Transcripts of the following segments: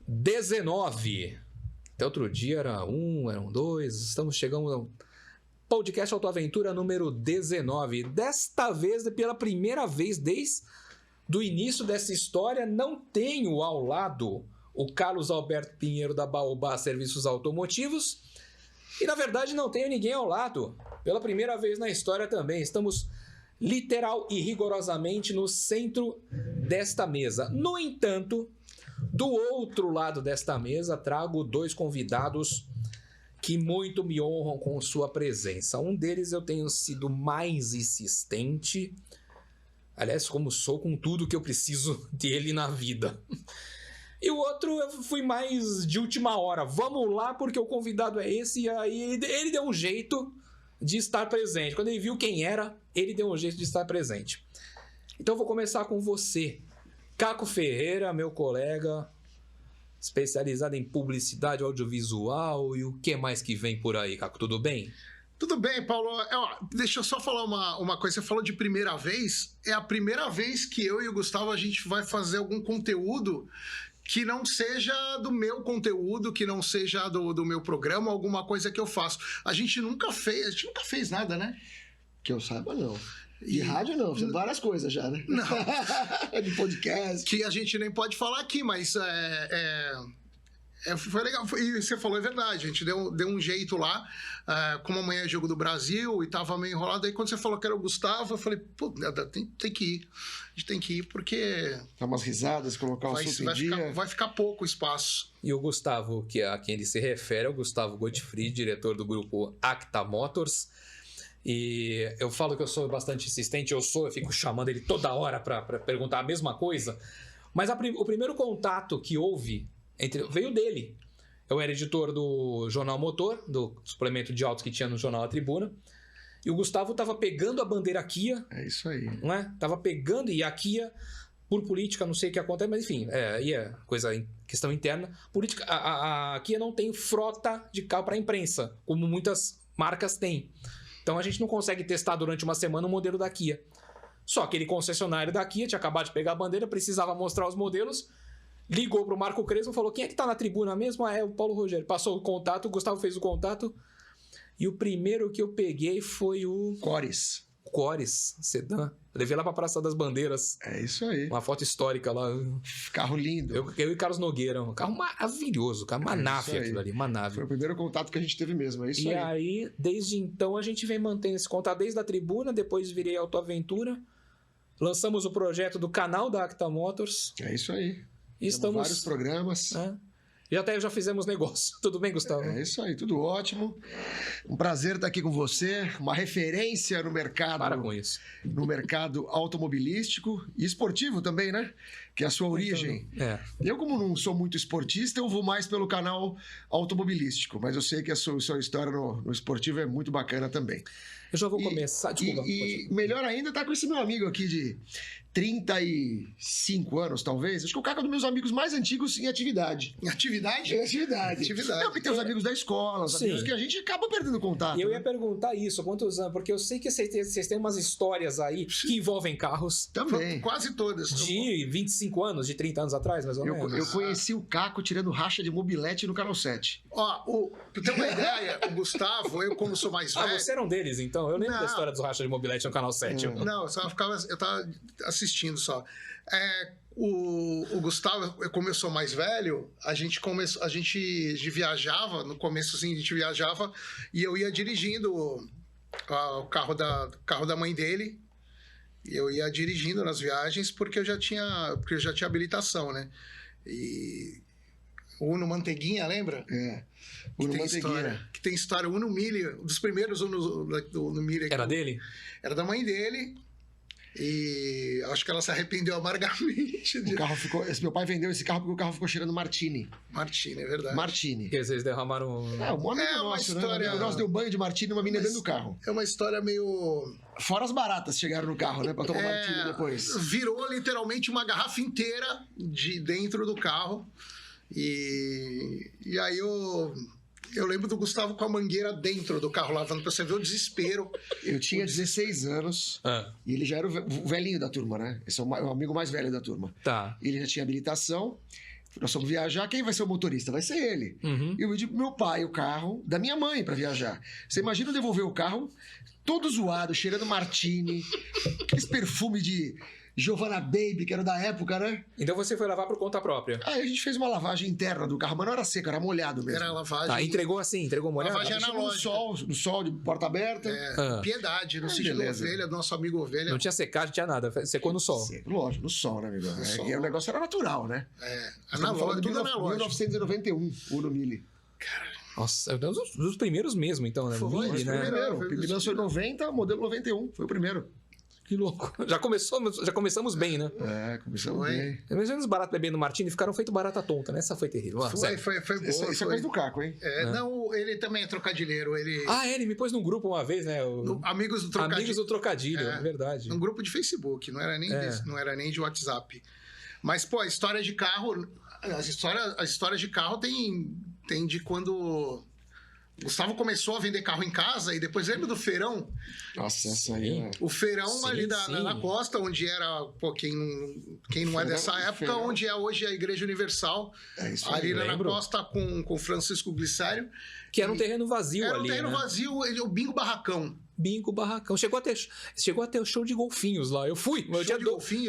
19. Até outro dia era 1, eram 2. Estamos chegando ao podcast Autoaventura número 19. Desta vez, pela primeira vez desde o início dessa história, não tenho ao lado o Carlos Alberto Pinheiro da Baobá Serviços Automotivos. E na verdade não tenho ninguém ao lado. Pela primeira vez na história também. Estamos literal e rigorosamente no centro desta mesa. No entanto, do outro lado desta mesa, trago dois convidados que muito me honram com sua presença. Um deles eu tenho sido mais insistente, aliás, como sou com tudo que eu preciso dele na vida. E o outro eu fui mais de última hora. Vamos lá, porque o convidado é esse, e aí ele deu um jeito de estar presente. Quando ele viu quem era, ele deu um jeito de estar presente. Então eu vou começar com você, Caco Ferreira, meu colega, especializado em publicidade audiovisual. E o que mais que vem por aí, Caco? Tudo bem? Tudo bem, Paulo. Deixa eu só falar uma coisa. Você falou de primeira vez. É a primeira vez que eu e o Gustavo a gente vai fazer algum conteúdo que não seja do meu conteúdo, que não seja do meu programa, alguma coisa que eu faço. A gente nunca fez nada, né? Que eu saiba, não. De rádio, não. Várias coisas já, né? Não. De podcast. Que a gente nem pode falar aqui, mas foi legal. E você falou, é verdade. A gente deu um jeito lá, como amanhã é Jogo do Brasil, e tava meio enrolado. Aí quando você falou que era o Gustavo, eu falei, pô, tem que ir. A gente tem que ir, porque... Dar umas risadas, colocar o assunto em dia. Vai ficar pouco espaço. E o Gustavo, a quem ele se refere, é o Gustavo Gottfried, diretor do grupo Acta Motors. E eu falo que eu sou bastante insistente, eu fico chamando ele toda hora para perguntar a mesma coisa. Mas o primeiro contato que houve veio dele. Eu era editor do Jornal Motor, do suplemento de autos que tinha no Jornal A Tribuna. E o Gustavo estava pegando a bandeira Kia. É isso aí. Não é? Tava pegando, e a Kia, por política, não sei o que acontece, mas enfim, aí é questão interna. Política, a Kia não tem frota de carro para imprensa, como muitas marcas têm. Então a gente não consegue testar durante uma semana o modelo da Kia. Só aquele concessionário da Kia tinha acabado de pegar a bandeira, precisava mostrar os modelos, ligou pro Marco Crespo e falou: quem é que tá na tribuna mesmo? É o Paulo Rogério. Passou o contato, o Gustavo fez o contato, e o primeiro que eu peguei foi o... Cores, sedã. Levei lá pra Praça das Bandeiras. É isso aí. Uma foto histórica lá. Carro lindo. Eu e Carlos Nogueira. Um carro maravilhoso. Uma nave aquilo ali. Uma nave. Foi o primeiro contato que a gente teve mesmo. É isso aí. E aí, desde então, a gente vem mantendo esse contato desde a tribuna. Depois virei Autoaventura. Lançamos o projeto do canal da Acta Motors. É isso aí. E estamos... vários programas. E até já fizemos negócio. Tudo bem, Gustavo? É isso aí, tudo ótimo. Um prazer estar aqui com você. Uma referência no mercado. Para com isso. No mercado automobilístico e esportivo também, né? Que é a sua origem. Eu, como não sou muito esportista, eu vou mais pelo canal automobilístico. Mas eu sei que a sua história no esportivo é muito bacana também. Eu já vou começar. Desculpa. E melhor ainda tá com esse meu amigo aqui de 35 anos, talvez. Acho que o Caco é um dos meus amigos mais antigos em atividade. Em atividade? Em atividade. Não, porque tem os amigos da escola, os amigos que a gente acaba perdendo contato. E eu ia perguntar isso, quantos anos? Porque eu sei que vocês têm umas histórias aí que envolvem carros. Também. Quase todas. De 25 anos, de 30 anos atrás, mais ou menos. Eu conheci o Caco tirando racha de mobilete no Canal 7. Ó, pra ter uma ideia, o Gustavo, eu como sou mais velho... você era um deles, então? Eu lembro da história dos rachas de mobilete no Canal 7. Não, eu tava assistindo só. O Gustavo, como eu sou mais velho, a gente viajava, no começo assim, a gente viajava e eu ia dirigindo o carro da mãe dele. E eu ia dirigindo nas viagens porque eu já tinha habilitação, né? E o Uno Manteiguinha, lembra? Uno Manteiguinha. Que tem história. O Uno Mille, um dos primeiros Uno Mille. Era dele? Era da mãe dele. E acho que ela se arrependeu amargamente. O carro ficou... Meu pai vendeu esse carro porque o carro ficou cheirando Martini. Martini, é verdade. Martini. Porque vocês derramaram... Um amigo nosso, história... né? O nosso deu banho de Martini e uma menina dentro do carro. É uma história meio... Fora as baratas chegaram no carro, né? Pra tomar Martini depois. Virou literalmente uma garrafa inteira dentro do carro. E aí eu lembro do Gustavo com a mangueira dentro do carro, lavando, pra você ver o desespero. Eu tinha 16 anos e ele já era o velhinho da turma, né? Esse é o amigo mais velho da turma. Tá. Ele já tinha habilitação, Nós fomos viajar, quem vai ser o motorista? Vai ser ele. Uhum. E eu pedi pro meu pai o carro da minha mãe para viajar. Você imagina eu devolver o carro todo zoado, cheirando martini, aqueles perfumes de Giovanna Baby, que era da época, né? Então você foi lavar por conta própria. Aí a gente fez uma lavagem interna do carro, mas não era seco, era molhado mesmo. Era lavagem. Tá, entregou molhado? Lavagem analógica. No sol, de porta aberta. Piedade, no sítio da ovelha, do nosso amigo Ovelha. Não tinha secagem, não tinha nada. Secou no sol. Seco, lógico, no sol, né, amigo? E o negócio era natural, né? Analógico, tudo analógico. 1991, Uno Mille. Nossa, é um dos primeiros mesmo, então, né? Foi, Mille, né? Primeiro. O Pipi lançou em 90, modelo 91. Foi o primeiro. Que louco. Já começamos bem, né? Começamos bem. Mas os baratos bebendo Martini ficaram feito barata tonta, né? Essa foi terrível. Foi boa. Isso é coisa do Caco, hein? Não, ele também é trocadilheiro. Ele me pôs num grupo uma vez, né? Amigos do Trocadilho. Amigos do Trocadilho, é verdade. Um grupo de Facebook, não era nem de WhatsApp. Mas, pô, a história de carro... As histórias de carro tem de quando... Gustavo começou a vender carro em casa e depois lembra do feirão? Nossa, essa aí. Né? O feirão ali na costa, onde era, quem não é dessa época, onde é hoje a Igreja Universal. Ali na costa com Francisco Glicério. Que era um terreno vazio ali. Era um terreno vazio, o Bingo Barracão. Bingo Barracão. Chegou a ter o show de golfinhos lá. Eu fui. Meu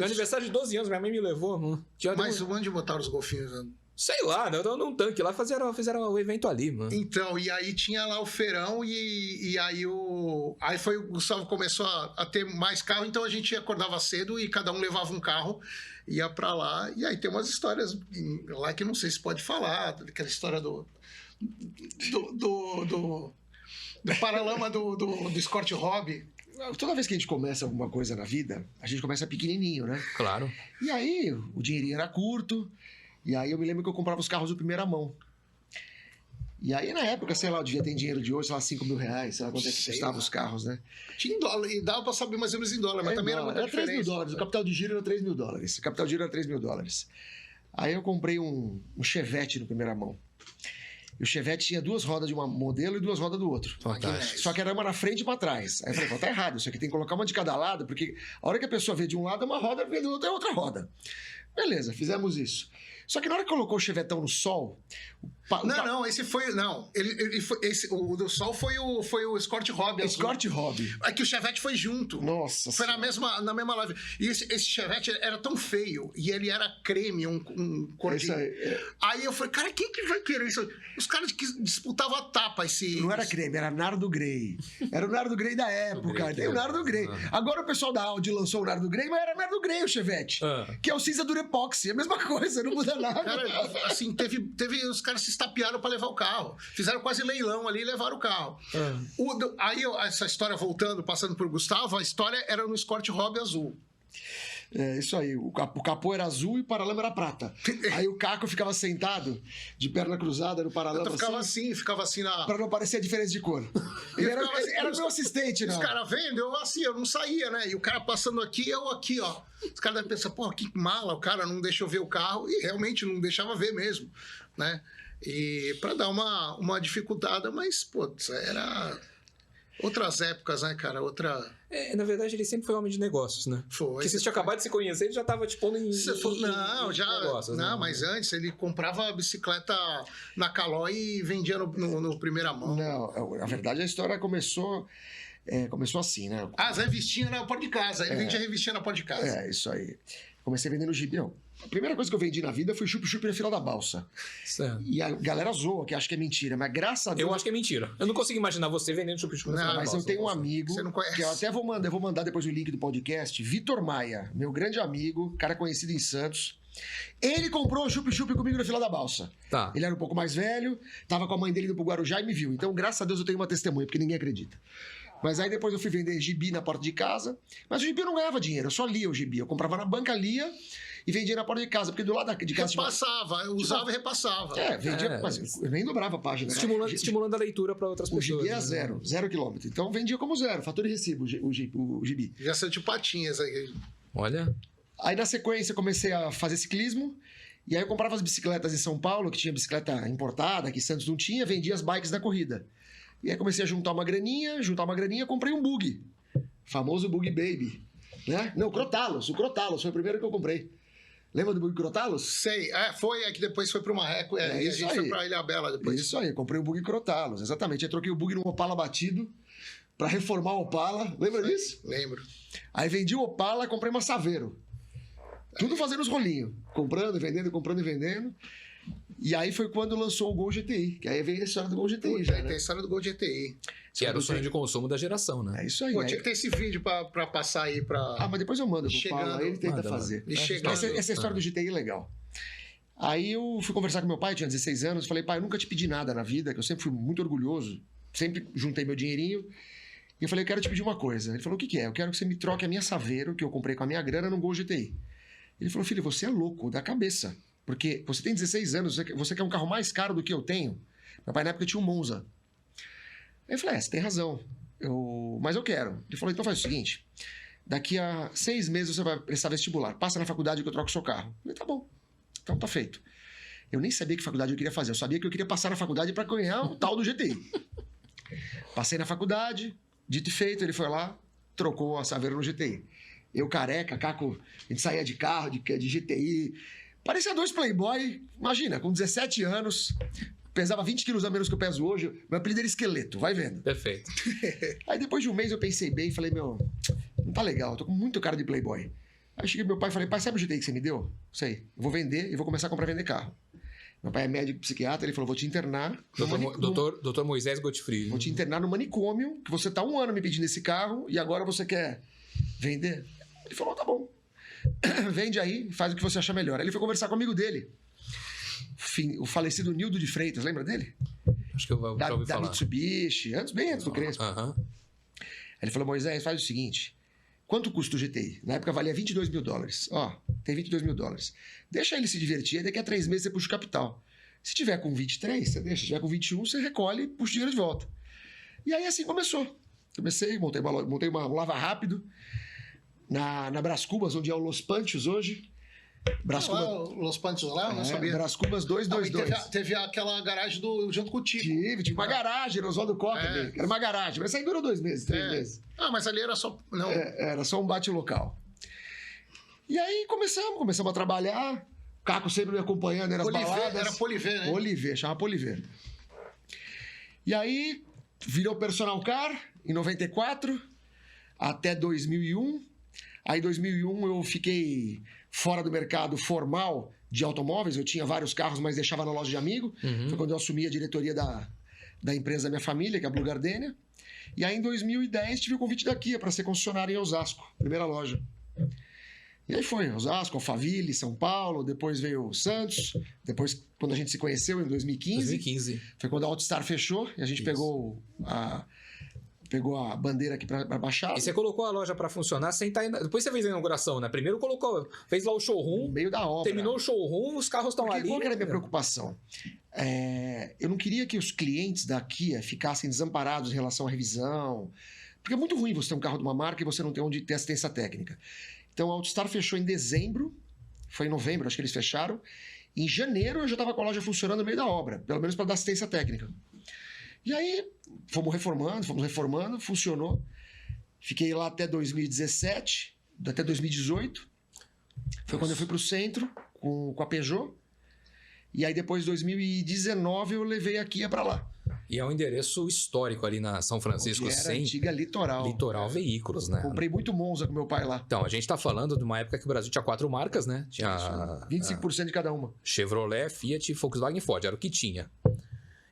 aniversário de 12 anos, minha mãe me levou. Mas onde botaram os golfinhos? Sei lá, eu tava num tanque lá, fizeram o evento ali, mano. Então, e aí tinha lá o feirão e aí foi o Gustavo começou a ter mais carro, então a gente acordava cedo e cada um levava um carro, ia pra lá, e aí tem umas histórias lá que não sei se pode falar, aquela história do paralama do Escort Hobby. Toda vez que a gente começa alguma coisa na vida, a gente começa pequenininho, né? Claro. E aí, o dinheirinho era curto. E aí eu me lembro que eu comprava os carros de primeira mão. E aí, na época, sei lá, eu devia ter dinheiro de hoje, sei lá, 5 mil reais, sei lá quanto é que custavam os carros, né? Tinha em dólar, e dava pra saber mais ou menos em dólar, mas também era muita diferença. 3 mil dólares, o capital de giro era 3 mil dólares. O capital de giro era 3 mil dólares. Aí eu comprei um Chevette no primeira mão. E o Chevette tinha 2 rodas de um modelo e 2 rodas do outro. Fantástico. Só que era uma na frente e uma atrás. Aí eu falei, tá errado, isso aqui tem que colocar uma de cada lado, porque a hora que a pessoa vê de um lado é uma roda, vê do outro é outra roda. Beleza, fizemos isso. Só que na hora que colocou o Chevetão no sol... esse foi... Não, o do sol foi o Escort Hobby. Escort Hobby. É que o Chevette foi junto. Nossa. Foi na mesma live. E esse Chevette era tão feio, e ele era creme, um cordinho. Aí eu falei, cara, quem que vai querer isso? Os caras que disputavam a tapa. Não era creme, era Nardo Grey. Era o Nardo Grey da época. Tem o Nardo Grey. Agora o pessoal da Audi lançou o Nardo Grey, mas era Nardo Grey o Chevette. Que é o cinza Durepoxy. É a mesma coisa, não muda nada. Cara, assim, teve os caras se estapearam para levar o carro. Fizeram quase leilão ali e levaram o carro. Aí, essa história voltando, passando por Gustavo, a história era no Escort Hobby azul. É, isso aí. O capô era azul e o paralama era prata. Aí o Caco ficava sentado, de perna cruzada no paralama. Ficava assim na... Pra não parecer a diferença de cor. Ele era meu assistente, né? Os caras vendo, eu não saía, né? E o cara passando aqui, eu aqui, ó. Os caras devem pensar, pô, que mala, o cara não deixou ver o carro. E realmente não deixava ver mesmo, né? E pra dar uma dificultada, mas, pô, era... Outras épocas, né, cara? Na verdade, ele sempre foi homem de negócios, né? Foi. Porque se tinha acabado de se conhecer, ele já tava te pondo em negócios. Não, mas antes ele comprava a bicicleta na Calói e vendia no primeira mão. Não, na verdade a história começou assim, né? As revistinhas na porta de casa. Ele vendia revistinha na porta de casa. É, isso aí. Comecei vendendo gibi. A primeira coisa que eu vendi na vida foi chup-chup na fila da balsa. Certo. E a galera zoa, que acha que é mentira, mas graças a Deus... Eu acho que é mentira. Eu não consigo imaginar você vendendo chup-chup na fila da balsa. Mas eu tenho um amigo, que eu até vou mandar depois o link do podcast, Vitor Maia, meu grande amigo, cara conhecido em Santos. Ele comprou o chup-chup comigo na fila da balsa. Tá. Ele era um pouco mais velho, tava com a mãe dele indo pro Guarujá e me viu. Então, graças a Deus, eu tenho uma testemunha, porque ninguém acredita. Mas aí depois eu fui vender gibi na porta de casa. Mas o gibi eu não ganhava dinheiro, eu só lia o gibi. Eu comprava na banca, lia e vendia na porta de casa, porque do lado de casa... Repassava, usava e repassava. Vendia, mas eu nem dobrava a página. Estimulando a leitura para outras pessoas. O gibi era zero quilômetro. Então vendia como zero, fatura e recibo o gibi. Já saiu de patinhas aí. Olha. Aí na sequência comecei a fazer ciclismo, e aí eu comprava as bicicletas em São Paulo, que tinha bicicleta importada, que Santos não tinha, vendia as bikes da corrida. E aí comecei a juntar uma graninha, comprei um bug. Famoso Bug Baby. Né? Não, o Crotalos foi o primeiro que eu comprei. Lembra do Bug Crotalos? Sei. É que depois foi pro Marreco. E a gente foi pra Ilhabela depois. Isso aí, comprei o Bug Crotalos, exatamente. Aí troquei o Bug num Opala batido pra reformar o Opala. Lembra disso? Lembro. Aí vendi o Opala, comprei uma Saveiro. Tudo fazendo os rolinhos. Comprando e vendendo, comprando e vendendo. E aí foi quando lançou o Gol GTI. Que aí veio a história do Gol GTI. Já, né? Tem a história do Gol GTI. Que era o sonho de consumo da geração, né? É isso aí. Pô, tinha que ter esse vídeo pra passar aí pra... mas depois eu mando pro Paulo, aí ele tenta fazer. Essa história do GTI é legal. Aí eu fui conversar com meu pai, tinha 16 anos, falei, pai, eu nunca te pedi nada na vida, que eu sempre fui muito orgulhoso, sempre juntei meu dinheirinho, e eu falei, eu quero te pedir uma coisa. Ele falou, o que é? Eu quero que você me troque a minha Saveiro, que eu comprei com a minha grana, num Gol GTI. Ele falou, filho, você é louco da cabeça, porque você tem 16 anos, você quer um carro mais caro do que eu tenho. Meu pai na época tinha um Monza. Aí eu falei, você tem razão, mas eu quero. Ele falou, então faz o seguinte, daqui a 6 meses você vai prestar vestibular, passa na faculdade que eu troco o seu carro. Eu falei, tá bom, então tá feito. Eu nem sabia que faculdade eu queria fazer, eu sabia que eu queria passar na faculdade para ganhar o tal do GTI. Passei na faculdade, dito e feito, ele foi lá, trocou a Saveiro no GTI. Eu careca, Caco, a gente saía de carro, de GTI, parecia 2 playboy, imagina, com 17 anos... Pesava 20 quilos a menos que eu peso hoje. Meu apelido era Esqueleto, vai vendo. Perfeito. Aí depois de um mês eu pensei bem e falei, não tá legal, eu tô com muito cara de playboy. Aí cheguei pro meu pai e falei, pai, sabe o GTI que você me deu? Sei, eu vou vender e vou começar a comprar e vender carro. Meu pai é médico psiquiatra, ele falou, vou te internar... Doutor Moisés Gottfried. Vou te internar no manicômio, que você tá 1 ano me pedindo esse carro e agora você quer vender? Ele falou, tá bom. Vende aí, faz o que você achar melhor. Aí ele foi conversar com o amigo dele. O falecido Nildo de Freitas, lembra dele? Acho que eu já ouvi falar. Da Mitsubishi, bem antes do Crespo. Aí ele falou, Moisés, faz o seguinte, quanto custa o GTI? Na época valia $22 mil. Ó, tem $22 mil. Deixa ele se divertir, aí daqui a 3 meses você puxa o capital. Se tiver com 23, você deixa. Se tiver com 21, você recolhe e puxa o dinheiro de volta. E aí assim começou. Comecei, montei um lava rápido na Brás Cubas, onde é o Los Panchos hoje. Los Panchos lá, não sabia. Brás Cubas 222. Teve aquela garagem junto com o Tico. Tive uma garagem no Oswaldo Coca. Era uma garagem, mas aí durou 2 meses, 3 meses. Mas ali era só... Não. Era só um bate local. E aí começamos a trabalhar. O Caco sempre me acompanhando, era baladas. Era Polivé, né? Polivé, chamava Polivé. E aí virou personal car em 94 até 2001. Aí em 2001 eu fiquei fora do mercado formal de automóveis. Eu tinha vários carros, mas deixava na loja de amigo. Foi quando eu assumi a diretoria da empresa da minha família, que é a Blue Gardenia. E aí em 2010 tive o convite da Kia para ser concessionário em Osasco, primeira loja. E aí foi, Osasco, Alphaville, São Paulo, depois veio Santos, depois quando a gente se conheceu em 2015. Foi quando a Altstar fechou e a gente pegou a bandeira aqui para Baixada. E você colocou a loja para funcionar sem estar... Depois você fez a inauguração, né? Primeiro fez lá o showroom. No meio da obra. Terminou o showroom, os carros estão ali. Qual que era a minha preocupação? Eu não queria que os clientes da Kia ficassem desamparados em relação à revisão. Porque é muito ruim você ter um carro de uma marca e você não ter onde ter assistência técnica. Então a Altstar fechou em dezembro. Foi em novembro, acho que eles fecharam. Em janeiro eu já estava com a loja funcionando no meio da obra. Pelo menos para dar assistência técnica. E aí, fomos reformando, funcionou. Fiquei lá até 2017, até 2018. Foi quando eu fui para o centro com a Peugeot. E aí, depois de 2019, eu levei a Kia para lá. E é um endereço histórico ali na São Francisco. Era antiga Litoral. Litoral Veículos, né? Comprei muito Monza com meu pai lá. Então, a gente tá falando de uma época que o Brasil tinha 4 marcas, né? Tinha 25% de cada uma. Chevrolet, Fiat, Volkswagen e Ford. Era o que tinha.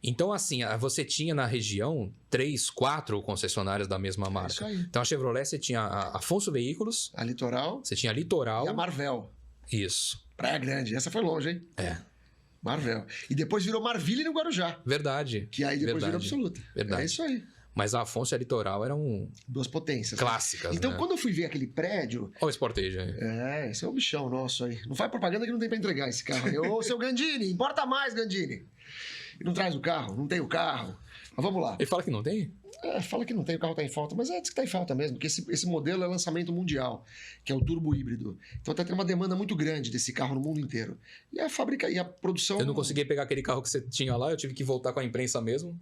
Então, assim, você tinha na região 3, 4 concessionárias da mesma marca. Isso aí. Então, a Chevrolet, você tinha a Afonso Veículos. A Litoral. Você tinha a Litoral. E a Marvel. Isso. Praia Grande. Essa foi longe, hein? Marvel. E depois virou Marville no Guarujá. Verdade. Que aí depois virou Absoluta. Verdade. É isso aí. Mas a Afonso e a Litoral eram... 2 potências. Clássicas, Então, né? quando eu fui ver aquele prédio... Olha o Sportage aí. Esse é o bichão nosso aí. Não faz propaganda que não tem pra entregar esse carro aí. Ô, seu Gandini, importa mais, Gandini. E não traz o carro, não tem o carro. Mas vamos lá. Ele fala que não tem? Fala que não tem, o carro tá em falta. Mas diz que tá em falta mesmo, porque esse modelo é lançamento mundial, que é o turbo híbrido. Então tá tendo uma demanda muito grande desse carro no mundo inteiro. E a fábrica e a produção... Eu não consegui pegar aquele carro que você tinha lá, eu tive que voltar com a imprensa mesmo.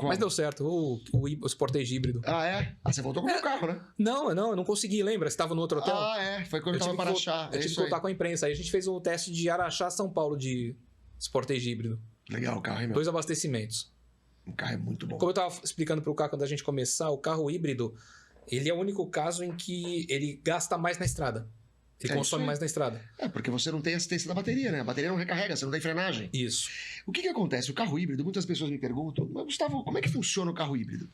Mas deu certo, o Sportage híbrido. Ah, é? Ah, você voltou com o meu carro, né? Não, eu não consegui, lembra? Você estava no outro hotel? Ah, é. Foi quando eu tava para Araxá. Eu tive que voltar com a imprensa. Aí a gente fez um teste de Araxá-São Paulo de Sportage híbrido. Legal o carro, hein, meu? 2 abastecimentos. O carro é muito bom. Como eu tava explicando pro carro quando a gente começar, o carro híbrido, ele é o único caso em que ele gasta mais na estrada. Ele consome mais na estrada. É, porque você não tem assistência da bateria, né? A bateria não recarrega, você não tem frenagem. Isso. O que acontece? O carro híbrido, muitas pessoas me perguntam, mas Gustavo, como é que funciona o carro híbrido?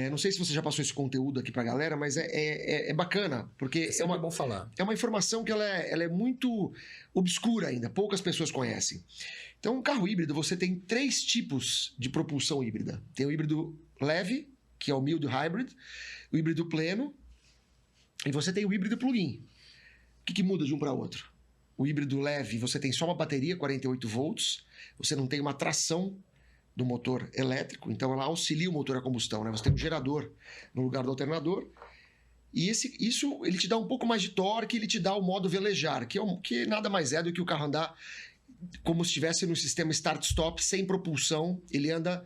Não sei se você já passou esse conteúdo aqui pra galera, mas é bacana, porque é bom falar. É uma informação que ela é muito obscura ainda, poucas pessoas conhecem. Então, um carro híbrido, você tem 3 tipos de propulsão híbrida. Tem o híbrido leve, que é o mild hybrid, o híbrido pleno, e você tem o híbrido plug-in. O que muda de um para outro? O híbrido leve, você tem só uma bateria, 48 volts, você não tem uma tração do motor elétrico, então ela auxilia o motor a combustão, né? Você tem um gerador no lugar do alternador, e isso ele te dá um pouco mais de torque, ele te dá o modo velejar, que nada mais é do que o carro andar como se estivesse no sistema start-stop, sem propulsão, ele anda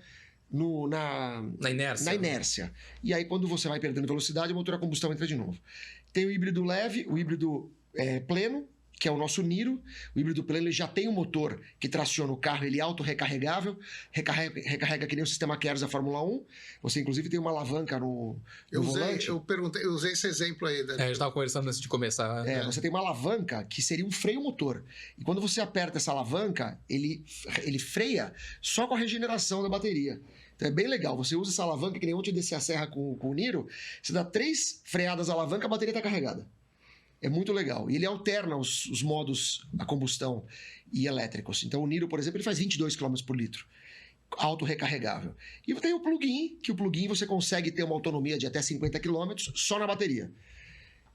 na inércia. E aí, quando você vai perdendo velocidade, o motor a combustão entra de novo. Tem o híbrido leve, o híbrido pleno, que é o nosso Niro. O híbrido pleno ele já tem um motor que traciona o carro, ele é auto-recarregável, recarrega que nem o sistema Keros da Fórmula 1. Você, inclusive, tem uma alavanca no volante. Eu usei esse exemplo aí. A gente estava conversando antes de começar. Você tem uma alavanca que seria um freio motor. E quando você aperta essa alavanca, ele freia só com a regeneração da bateria. Então é bem legal. Você usa essa alavanca, que nem ontem descer a serra com o Niro, você dá 3 freadas à alavanca, a bateria está carregada. É muito legal. E ele alterna os modos a combustão e elétricos. Então o Niro, por exemplo, ele faz 22 km por litro. Auto-recarregável. E tem o plug-in, que o plug-in você consegue ter uma autonomia de até 50 km só na bateria.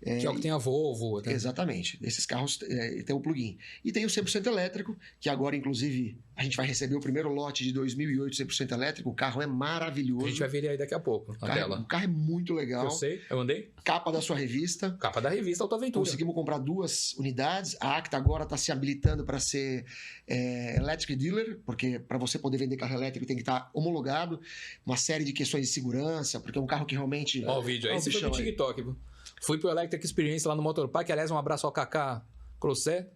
Que é o que tem a Volvo. Né? Exatamente. Esses carros tem o plug-in. E tem o 100% elétrico, que agora, inclusive, a gente vai receber o primeiro lote de 2008 100% elétrico. O carro é maravilhoso. A gente vai ver ele aí daqui a pouco, na tela. O carro é muito legal. Eu sei, eu andei. Capa da sua revista. Capa da revista Autoaventura. Conseguimos comprar 2 unidades. A Acta agora está se habilitando para ser electric dealer, porque para você poder vender carro elétrico tem que estar homologado. Uma série de questões de segurança, porque é um carro que realmente... Ó o vídeo aí, você foi pro TikTok. Fui pro Electric Experience lá no Motor Park, aliás, um abraço ao Kaká Crosset.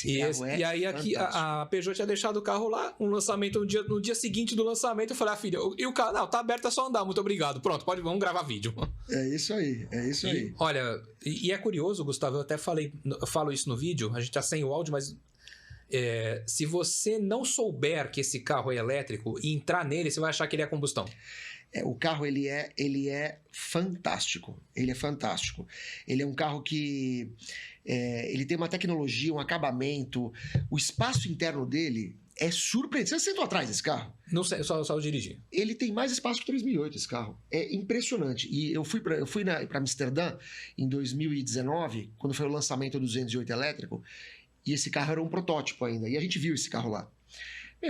E aí aqui a Peugeot tinha deixado o carro lá, um lançamento no dia seguinte do lançamento, eu falei, filha, e o carro, não, tá aberto, é só andar, muito obrigado. Pronto, vamos gravar vídeo. É isso aí. Olha, e é curioso, Gustavo, eu até falo isso no vídeo, a gente tá sem o áudio, mas se você não souber que esse carro é elétrico e entrar nele, você vai achar que ele é combustão. O carro, ele é fantástico. Ele é fantástico. Ele é um carro que... ele tem uma tecnologia, um acabamento. O espaço interno dele é surpreendente. Você sentou atrás desse carro? Não sei, só dirigi. Ele tem mais espaço que o 3008, esse carro. É impressionante. E eu fui para Amsterdã em 2019, quando foi o lançamento do 208 elétrico, e esse carro era um protótipo ainda. E a gente viu esse carro lá.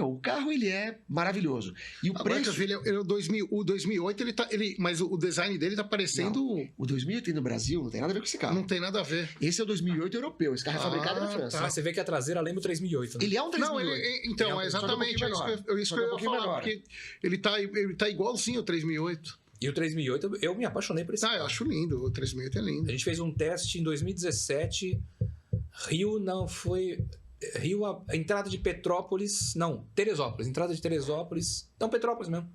O carro, ele é maravilhoso. E o preço... O 2008, mas o design dele tá parecendo... Não, o 2008 no Brasil não tem nada a ver com esse carro. Não tem nada a ver. Esse é o 2008 europeu. Esse carro é fabricado na França. Mas você vê que a traseira lembra o 3008. Né? Ele é um 3008. Não, então, é exatamente isso que eu ia falar. Porque ele tá igualzinho ao 3008. E o 3008, eu me apaixonei por esse carro. Eu acho lindo. O 3008 é lindo. A gente fez um teste em 2017. Rio, a entrada de Petrópolis... Não, Teresópolis. Entrada de Teresópolis... Não, Petrópolis mesmo.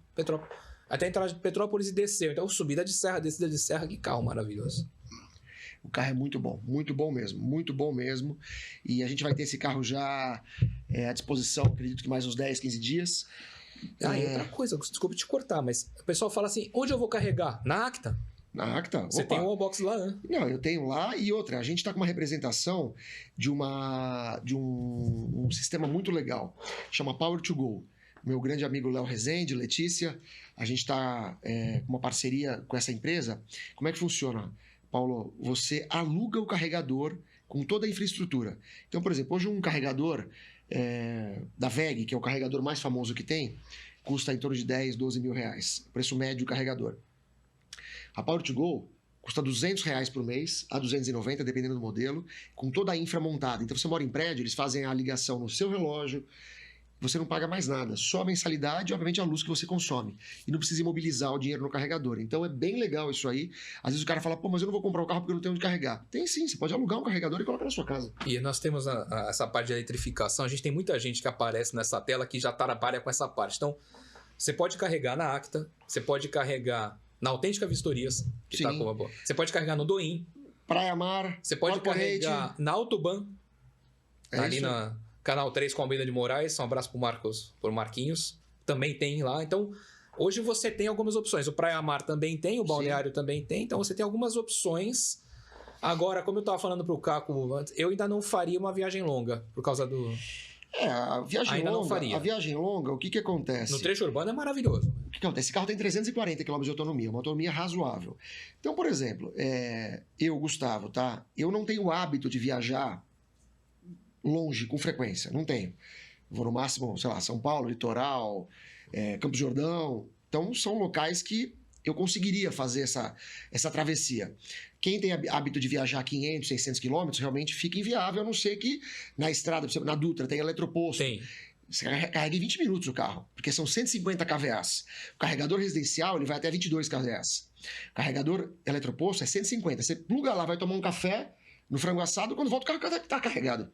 Até a entrada de Petrópolis e desceu. Então, subida de serra, descida de serra. Que carro maravilhoso. O carro é muito bom mesmo. Muito bom mesmo. E a gente vai ter esse carro já à disposição, acredito que mais uns 10, 15 dias. E outra coisa, desculpa te cortar, mas o pessoal fala assim, onde eu vou carregar? Na Acta? Na Acta? Você tem um wallbox lá, né? Não, eu tenho lá. E outra, a gente está com uma representação de um sistema muito legal. Chama Power to Go. Meu grande amigo Léo Rezende, Letícia, a gente está com uma parceria com essa empresa. Como é que funciona, Paulo? Você aluga o carregador com toda a infraestrutura. Então, por exemplo, hoje um carregador da WEG, que é o carregador mais famoso que tem, custa em torno de 10, 12 mil reais. Preço médio do carregador. A Power to Go custa R$200 por mês, a R$290, dependendo do modelo, com toda a infra montada. Então, você mora em prédio, eles fazem a ligação no seu relógio você não paga mais nada, só a mensalidade e, obviamente, a luz que você consome. E não precisa imobilizar o dinheiro no carregador. Então, é bem legal isso aí. Às vezes o cara fala, pô, mas eu não vou comprar um carro porque eu não tenho onde carregar. Tem sim, você pode alugar um carregador e colocar na sua casa. E nós temos essa parte de eletrificação. A gente tem muita gente que aparece nessa tela que já trabalha com essa parte. Então, você pode carregar na Acta, você pode carregar na Autêntica Vistorias, que tá com a boa. Você pode carregar no Doim. Praia Mar. Você pode carregar na Autoban, ali na Canal 3 com a Almeida de Moraes. Um abraço pro Marquinhos. Também tem lá. Então, hoje você tem algumas opções. O Praia Mar também tem, o Balneário também tem. Então, você tem algumas opções. Agora, como eu estava falando pro Caco antes, eu ainda não faria uma viagem longa, por causa do... A viagem ainda longa, não faria. A viagem longa, o que acontece? No trecho urbano é maravilhoso. O que acontece? Esse carro tem 340 km de autonomia, uma autonomia razoável. Então, por exemplo, eu, Gustavo, tá? Eu não tenho o hábito de viajar longe, com frequência. Não tenho. Vou no máximo, sei lá, São Paulo, Litoral, Campos do Jordão. Então, são locais que eu conseguiria fazer essa travessia. Quem tem hábito de viajar 500, 600 quilômetros, realmente fica inviável, a não ser que na estrada, por exemplo, na Dutra, tem eletroposto. Tem. Você carrega em 20 minutos o carro, porque são 150 kVAs. O carregador residencial ele vai até 22 kVAs. O carregador eletroposto é 150. Você pluga lá, vai tomar um café no frango assado, quando volta o carro está carregado.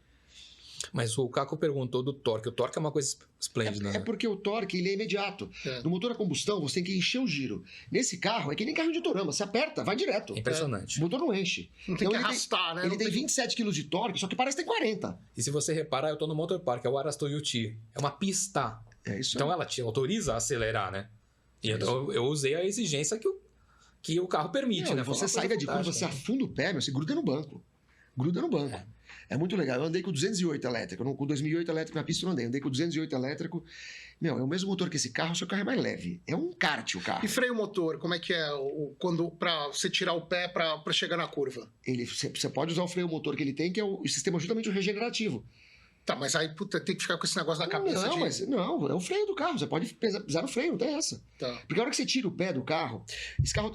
Mas o Caco perguntou do torque. O torque é uma coisa esplêndida. É porque o torque ele é imediato. No motor a combustão, você tem que encher o giro. Nesse carro, é que nem carro de Autorama. Você aperta, vai direto. Impressionante. O motor não enche. Não tem que arrastar, né? Ele tem 27 kg de torque, só que parece que tem 40. E se você reparar, eu tô no Motor Park, é o Aras Toyota. É uma pista. É isso. Então ela te autoriza a acelerar, né? E eu usei a exigência que o carro permite, né? Você sai de curva, você afunda o pé, você gruda no banco. Gruda no banco. É muito legal. Eu andei com 208 elétrico. Com 2008 elétrico na pista eu não andei. Eu andei com 208 elétrico. É o mesmo motor que esse carro, só que o carro é mais leve. É um kart o carro. E freio motor, como é que é quando para você tirar o pé para chegar na curva? Você pode usar o freio motor que ele tem, que é o sistema justamente regenerativo. Tá, mas aí tem que ficar com esse negócio na cabeça. Não, é o freio do carro. Você pode pisar no freio, não tem essa. Tá. Porque a hora que você tira o pé do carro,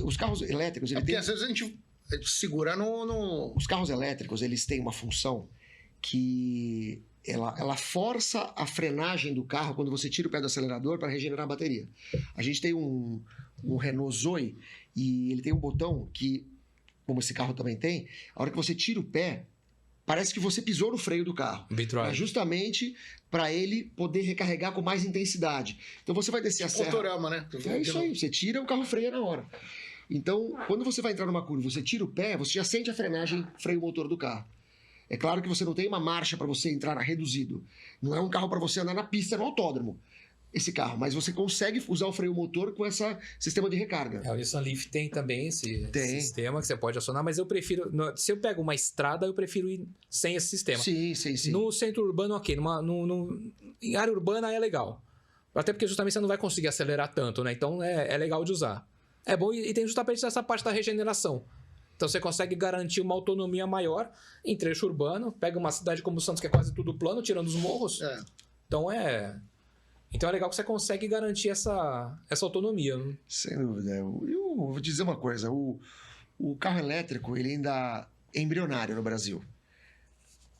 os carros elétricos... Porque às vezes a gente segura no... Os carros elétricos, eles têm uma função que ela força a frenagem do carro quando você tira o pé do acelerador para regenerar a bateria. A gente tem um Renault Zoe e ele tem um botão que, como esse carro também tem, a hora que você tira o pé, parece que você pisou no freio do carro. É justamente para ele poder recarregar com mais intensidade. Então você vai descer a serra... Autorama, né? É isso aí, você tira, o carro freia na hora. Então, quando você vai entrar numa curva, você tira o pé, você já sente a frenagem freio motor do carro. É claro que você não tem uma marcha para você entrar na reduzido. Não é um carro para você andar na pista no autódromo, esse carro. Mas você consegue usar o freio motor com esse sistema de recarga. O Nissan Leaf tem também esse sistema que você pode acionar, mas eu prefiro... Se eu pego uma estrada, eu prefiro ir sem esse sistema. Sim. No centro urbano, ok. Em área urbana é legal. Até porque justamente você não vai conseguir acelerar tanto, né? Então é legal de usar. É bom e tem justamente essa parte da regeneração. Então você consegue garantir uma autonomia maior em trecho urbano. Pega uma cidade como Santos, que é quase tudo plano, tirando os morros. Então é legal que você consegue garantir essa autonomia. Né? Sem dúvida. Eu vou te dizer uma coisa. O carro elétrico ele ainda é embrionário no Brasil.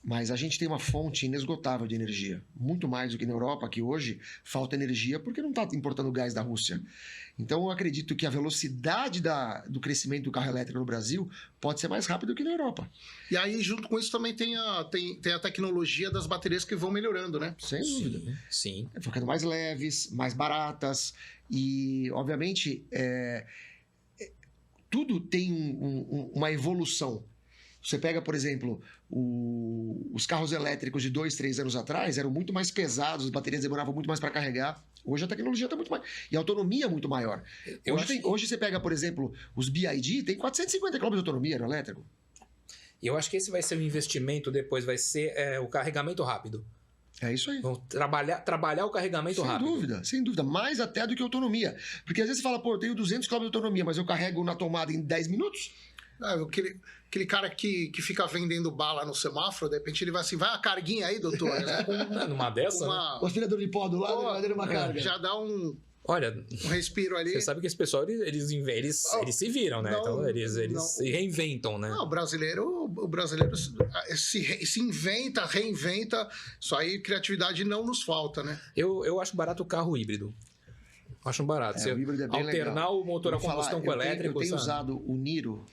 Mas a gente tem uma fonte inesgotável de energia. Muito mais do que na Europa, que hoje falta energia porque não está importando gás da Rússia. Então eu acredito que a velocidade do crescimento do carro elétrico no Brasil pode ser mais rápida do que na Europa. E aí, junto com isso, também tem a tecnologia das baterias que vão melhorando, né? Sem dúvida. Sim. Ficando mais leves, mais baratas. E, obviamente, tudo tem uma evolução. Você pega, por exemplo, os carros elétricos de 2, 3 anos atrás eram muito mais pesados, as baterias demoravam muito mais para carregar. Hoje a tecnologia está muito mais... E a autonomia é muito maior. Hoje você pega, por exemplo, os BYD, tem 450 km de autonomia no elétrico. E eu acho que esse vai ser o investimento depois, vai ser o carregamento rápido. É isso aí. Vão trabalhar o carregamento rápido. Sem dúvida. Mais até do que autonomia. Porque às vezes você fala, eu tenho 200 km de autonomia, mas eu carrego na tomada em 10 minutos... Aquele cara que fica vendendo bala no semáforo, de repente ele vai assim, vai a carguinha aí, doutor. Numa dessa, O aspirador de pó do lado, vai uma carga. Já dá um... Olha, um respiro ali. Você sabe que esse pessoal, eles se viram, né? Então, eles se reinventam, né? Não, o brasileiro se inventa, reinventa. Isso aí, criatividade não nos falta, né? Eu acho barato o carro híbrido. Acho barato. Você o híbrido é bem alternar legal. o motor a combustão com elétrico. Eu tenho usado o Niro.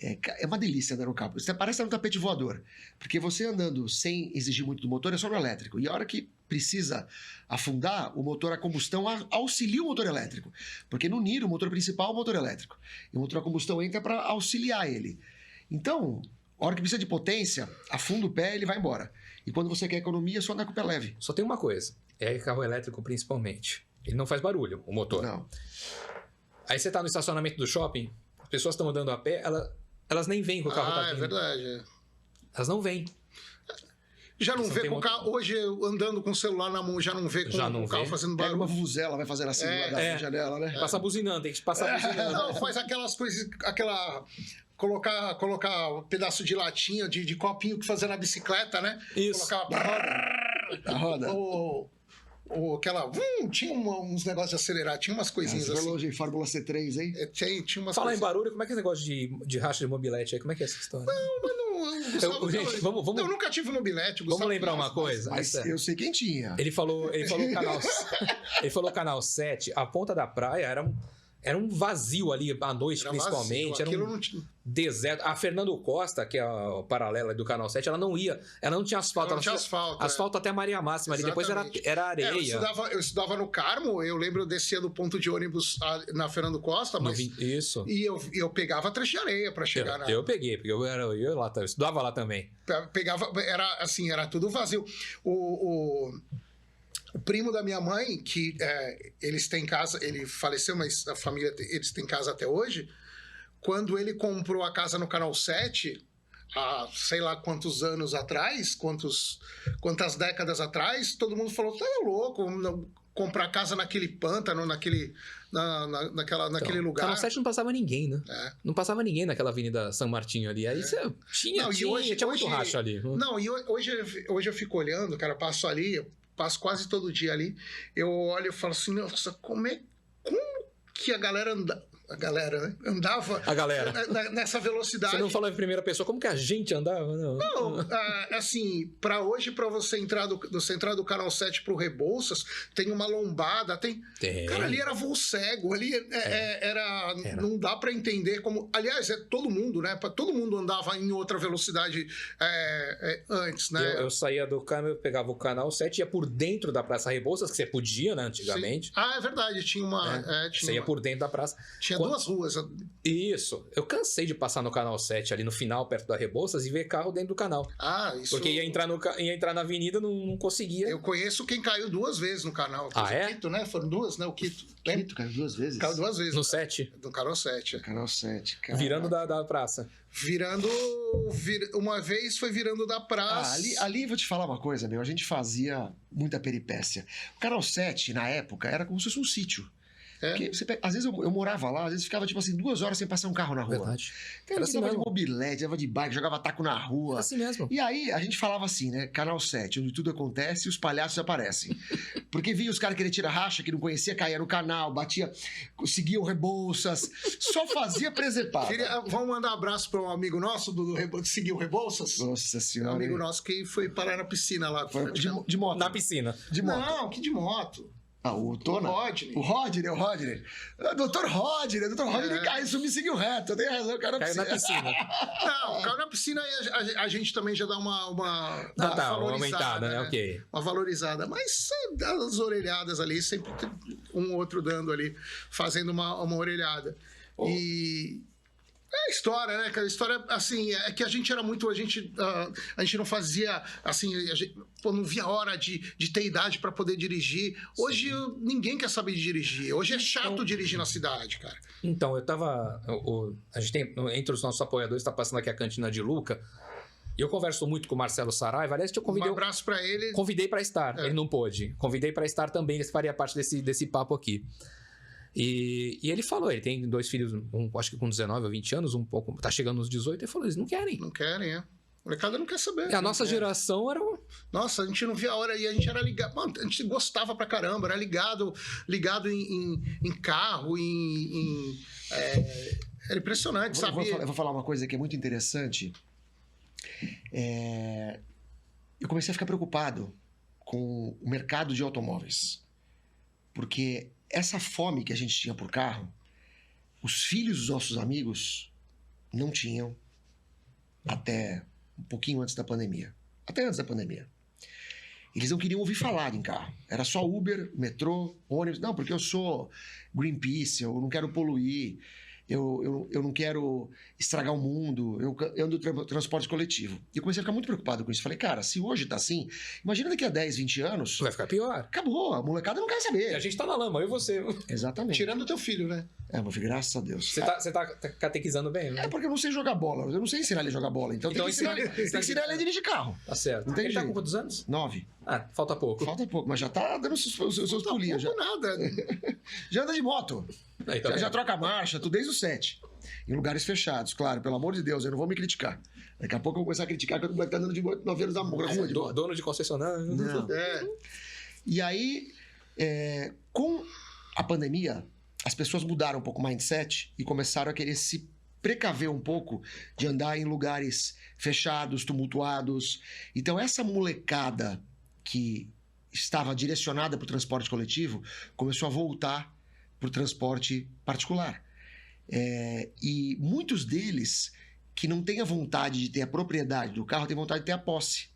É uma delícia andar no carro. Você parece estar no tapete voador. Porque você andando sem exigir muito do motor é só no elétrico. E a hora que precisa afundar, o motor a combustão auxilia o motor elétrico. Porque no Niro, o motor principal é o motor elétrico. E o motor a combustão entra para auxiliar ele. Então, a hora que precisa de potência, afunda o pé e ele vai embora. E quando você quer economia, é só andar com o pé leve. Só tem uma coisa. É carro elétrico principalmente. Ele não faz barulho, o motor. Não. Aí você tá no estacionamento do shopping, as pessoas estão andando a pé, elas nem veem que o carro tá vindo. É verdade. Elas não veem. Já não vê com o carro. Hoje, andando com o celular na mão, já não vê com o carro fazendo barulho. Pega uma vuvuzela, vai fazendo assim da janela, né? Passa buzinando, tem que passar buzinando. Não, faz aquelas coisas, colocar um pedaço de latinha, de copinho que fazia na bicicleta, né? Isso. Colocar a roda. Ou aquela. Tinha uns negócios de acelerar, tinha umas coisinhas você assim. falou de Fórmula C3, hein? Tinha umas Falar em barulho, como é que é esse negócio de racha de mobilete aí? Como é que é essa história? Gente, eu nunca tive mobilete. Vamos lembrar uma coisa? Mas eu sei quem tinha. Ele falou o canal 7, a ponta da praia era um vazio ali à noite, principalmente. Era um deserto. A Fernando Costa, que é a paralela do Canal 7, ela não tinha asfalto. Asfalto até Maria Máxima ali. Depois era areia. Eu estudava no Carmo, eu lembro, eu descia do ponto de ônibus na Fernando Costa, mas. Isso. E eu pegava trecho de areia para chegar na. Eu peguei, porque eu estudava lá também. Era tudo vazio. O primo da minha mãe, que eles têm casa, ele faleceu, mas a família, eles têm casa até hoje. Quando ele comprou a casa no Canal 7, há sei lá quantos anos atrás, quantas décadas atrás, todo mundo falou: tá louco, comprar casa naquele pântano, naquele lugar. Canal 7 não passava ninguém, né? Não passava ninguém naquela Avenida São Martinho ali. Aí você tinha muito racho ali. Não, e hoje eu fico olhando, cara, passo quase todo dia ali, eu olho e falo assim: nossa, como que a galera andava nessa velocidade. Você não falou em primeira pessoa, como que a gente andava? Não, assim, para hoje, para você entrar do Canal 7 pro Rebouças, tem uma lombada, tem. Cara, ali era voo cego, ali era. Não dá para entender como. Aliás, todo mundo, né? Todo mundo andava em outra velocidade antes, né? Eu saía do carro, eu pegava o Canal 7, ia por dentro da Praça Rebouças, que você podia, né, antigamente. Sim. É verdade, tinha uma. Você ia por dentro da praça. Tinha duas ruas. Isso. Eu cansei de passar no Canal 7 ali no final, perto da Rebouças, e ver carro dentro do canal. Isso. Porque ia entrar na avenida, não conseguia. Eu conheço quem caiu 2 vezes no canal. É? O Quito, né? Foram 2, né? O Quito. Quito caiu 2 vezes? Caiu 2 vezes. No 7? No Canal 7. Canal 7, cara. Virando da praça. Uma vez foi virando da praça. Ali vou te falar uma coisa, meu. A gente fazia muita peripécia. O Canal 7, na época, era como se fosse um sítio. Porque às vezes eu morava lá, às vezes ficava tipo assim 2 horas sem passar um carro na rua. Verdade. Então, a gente andava de mobilete, andava de bike, jogava taco na rua. Assim mesmo. E aí a gente falava assim, né? Canal 7, onde tudo acontece e os palhaços aparecem. Porque via os caras querer tirar racha, que não conhecia, caía no canal, batia, seguia o Rebouças, só fazia presepada. Vamos mandar um abraço para um amigo nosso que seguiu o Rebouças? Nossa senhora. Um amigo nosso que foi parar na piscina lá. De moto. Na piscina. De moto. Não, que de moto. O Tona? O Rodney. Doutor Rodney caiu, me seguiu reto. Eu tenho razão, caiu na piscina. Não, caiu na piscina e a gente também já dá uma valorizada, uma aumentada, né? Ok. Uma valorizada. Mas as orelhadas ali, sempre tem um outro dando ali, fazendo uma orelhada. E... É história, né, cara? História, assim, é que a gente era muito... A gente não fazia, assim... não via hora de ter idade para poder dirigir. Hoje, ninguém quer saber de dirigir. Hoje é chato dirigir na cidade, cara. Então, eu tava... A gente tem, entre os nossos apoiadores, está passando aqui a Cantina de Luca. E eu converso muito com o Marcelo Saraiva. Aliás, eu convidei... Um abraço para ele. Convidei para estar. Ele não pôde. Convidei para estar também. Ele faria parte desse papo aqui. E ele falou, ele tem 2 filhos, acho que com 19 ou 20 anos, tá chegando nos 18, ele falou, eles não querem. Não querem, A molecada não quer saber. A nossa geração era... Nossa, a gente não via a hora e a gente era ligado. Mano, a gente gostava pra caramba, era ligado em carro, era impressionante, sabe? Eu vou falar uma coisa que é muito interessante. Eu comecei a ficar preocupado com o mercado de automóveis. Porque essa fome que a gente tinha por carro, os filhos dos nossos amigos não tinham até um pouquinho antes da pandemia. Até antes da pandemia. Eles não queriam ouvir falar em carro. Era só Uber, metrô, ônibus. Não, porque eu sou Greenpeace, eu não quero poluir, eu não quero estragar o mundo, eu ando no transporte coletivo. E eu comecei a ficar muito preocupado com isso. Falei, cara, se hoje tá assim, imagina daqui a 10, 20 anos... Vai ficar pior. Acabou, a molecada não quer saber. E a gente tá na lama, eu e você. Exatamente. Tirando o teu filho, né? Meu filho, graças a Deus. Você tá catequizando bem, né? Porque eu não sei jogar bola. Eu não sei ensinar ele a jogar bola. Então tem que ensinar ele a dirigir carro. Tá certo. Não tem ele jeito. tá com quantos anos? 9. Falta pouco. Falta pouco, mas já tá dando seus pulinhos. Não nada. Já anda de moto. Aí, tá já troca marcha, tudo desde os 7. Em lugares fechados, claro. Pelo amor de Deus, eu não vou me criticar. Daqui a pouco eu vou começar a criticar que eu tô andando de 9 anos da rua. Dono de concessionária. Não. E aí, com a pandemia, as pessoas mudaram um pouco o mindset e começaram a querer se precaver um pouco de andar em lugares fechados, tumultuados. Então, essa molecada que estava direcionada para o transporte coletivo começou a voltar para o transporte particular. E muitos deles que não têm a vontade de ter a propriedade do carro, têm vontade de ter a posse.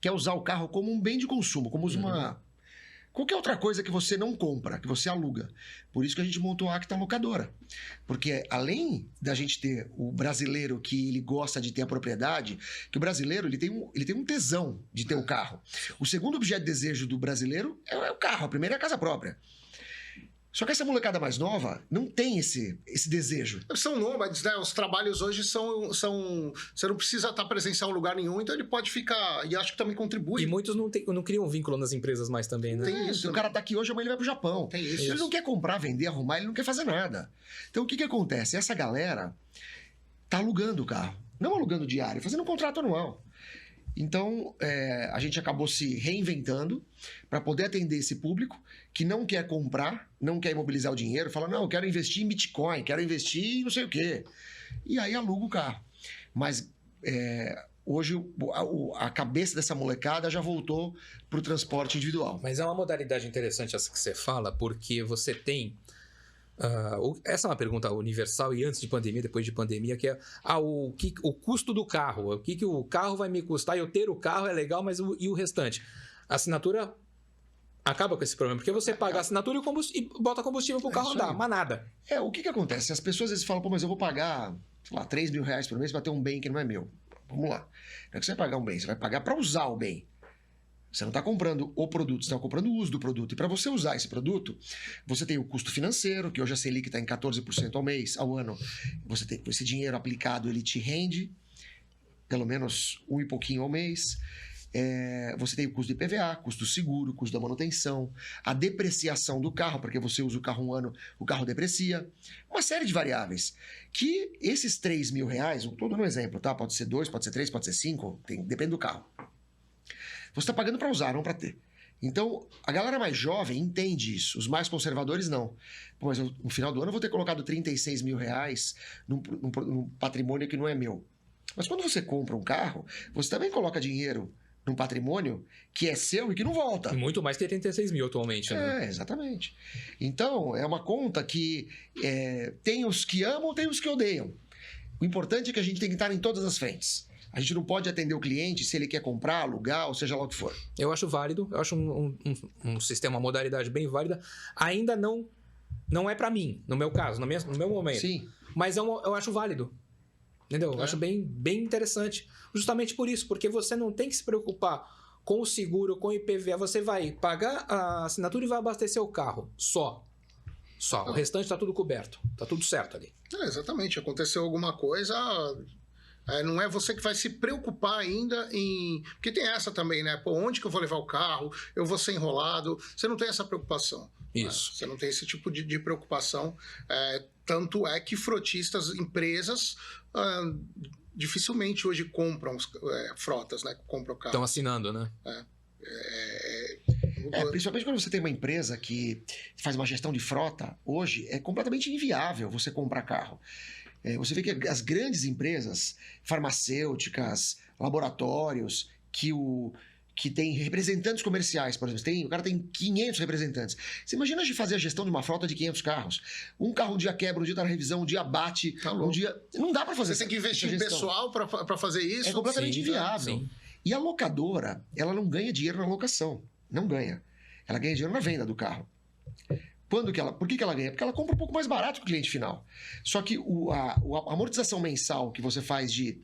Quer usar o carro como um bem de consumo, como qualquer outra coisa que você não compra, que você aluga. Por isso que a gente montou a Acta Locadora. Porque além da gente ter o brasileiro que ele gosta de ter a propriedade, que o brasileiro ele tem um tesão de ter o carro. O segundo objeto de desejo do brasileiro é o carro, a primeira é a casa própria. Só que essa molecada mais nova não tem esse desejo. São nômades, né? Os trabalhos hoje são... Você não precisa estar presencial em lugar nenhum, então ele pode ficar... E acho que também contribui. E muitos não criam um vínculo nas empresas mais também, né? Tem isso. O cara tá aqui hoje, amanhã ele vai pro Japão. Tem isso. Ele não quer comprar, vender, arrumar, ele não quer fazer nada. Então o que acontece? Essa galera tá alugando o carro. Não alugando diário, fazendo um contrato anual. Então, a gente acabou se reinventando para poder atender esse público que não quer comprar, não quer imobilizar o dinheiro, fala, não, eu quero investir em Bitcoin, quero investir em não sei o quê. E aí aluga o carro. Mas hoje a cabeça dessa molecada já voltou para o transporte individual. Mas é uma modalidade interessante essa que você fala, porque você tem... essa é uma pergunta universal e antes de pandemia, depois de pandemia, que é o custo do carro. O que o carro vai me custar? Eu ter o carro é legal, mas e o restante? A assinatura acaba com esse problema, porque você paga a assinatura e bota combustível para o carro andar, mas nada. O que acontece? As pessoas às vezes falam, mas eu vou pagar, sei lá, 3 mil reais por mês para ter um bem que não é meu. Vamos lá. Não é que você vai pagar um bem, você vai pagar para usar o bem. Você não está comprando o produto, você está comprando o uso do produto. E para você usar esse produto, você tem o custo financeiro, que hoje a Selic está em 14% ao ano. Você tem esse dinheiro aplicado, ele te rende pelo menos 1 e pouquinho ao mês. Você tem o custo de IPVA, custo do seguro, custo da manutenção, a depreciação do carro, porque você usa o carro um ano, o carro deprecia. Uma série de variáveis. Que esses 3 mil reais, estou dando um exemplo, tá? Pode ser 2, pode ser 3, pode ser 5, depende do carro. Você está pagando para usar, não para ter. Então, a galera mais jovem entende isso. Os mais conservadores, não. Pô, mas no final do ano eu vou ter colocado 36 mil reais num patrimônio que não é meu. Mas quando você compra um carro, você também coloca dinheiro num patrimônio que é seu e que não volta. E muito mais que 36 mil atualmente, né? Exatamente. Então, é uma conta que tem os que amam, tem os que odeiam. O importante é que a gente tem que estar em todas as frentes. A gente não pode atender o cliente se ele quer comprar, alugar, ou seja lá o que for. Eu acho válido, eu acho um sistema, uma modalidade bem válida. Ainda não é para mim, no meu caso, no meu momento. Sim. Mas eu acho válido. Entendeu? Eu acho bem interessante. Justamente por isso, porque você não tem que se preocupar com o seguro, com o IPVA. Você vai pagar a assinatura e vai abastecer o carro. Só. O restante está tudo coberto. Está tudo certo ali. Exatamente. Aconteceu alguma coisa... não é você que vai se preocupar ainda em... Porque tem essa também, né? Pô, onde que eu vou levar o carro? Eu vou ser enrolado? Você não tem essa preocupação. Isso. Você não tem esse tipo de preocupação. Tanto é que frotistas, empresas dificilmente hoje compram frotas, né? Compram carro. Estão assinando, né? Principalmente quando você tem uma empresa que faz uma gestão de frota, hoje é completamente inviável você comprar carro. Você vê que as grandes empresas farmacêuticas, laboratórios, que tem representantes comerciais, por exemplo, o cara tem 500 representantes. Você imagina de fazer a gestão de uma frota de 500 carros? Um carro um dia quebra, um dia tá na revisão, um dia bate, um dia... Não dá para fazer. Você tem que investir em pessoal para fazer isso? É completamente inviável. Sim. E a locadora, ela não ganha dinheiro na locação. Não ganha. Ela ganha dinheiro na venda do carro. Por que ela ganha? Porque ela compra um pouco mais barato que o cliente final. Só que a amortização mensal que você faz de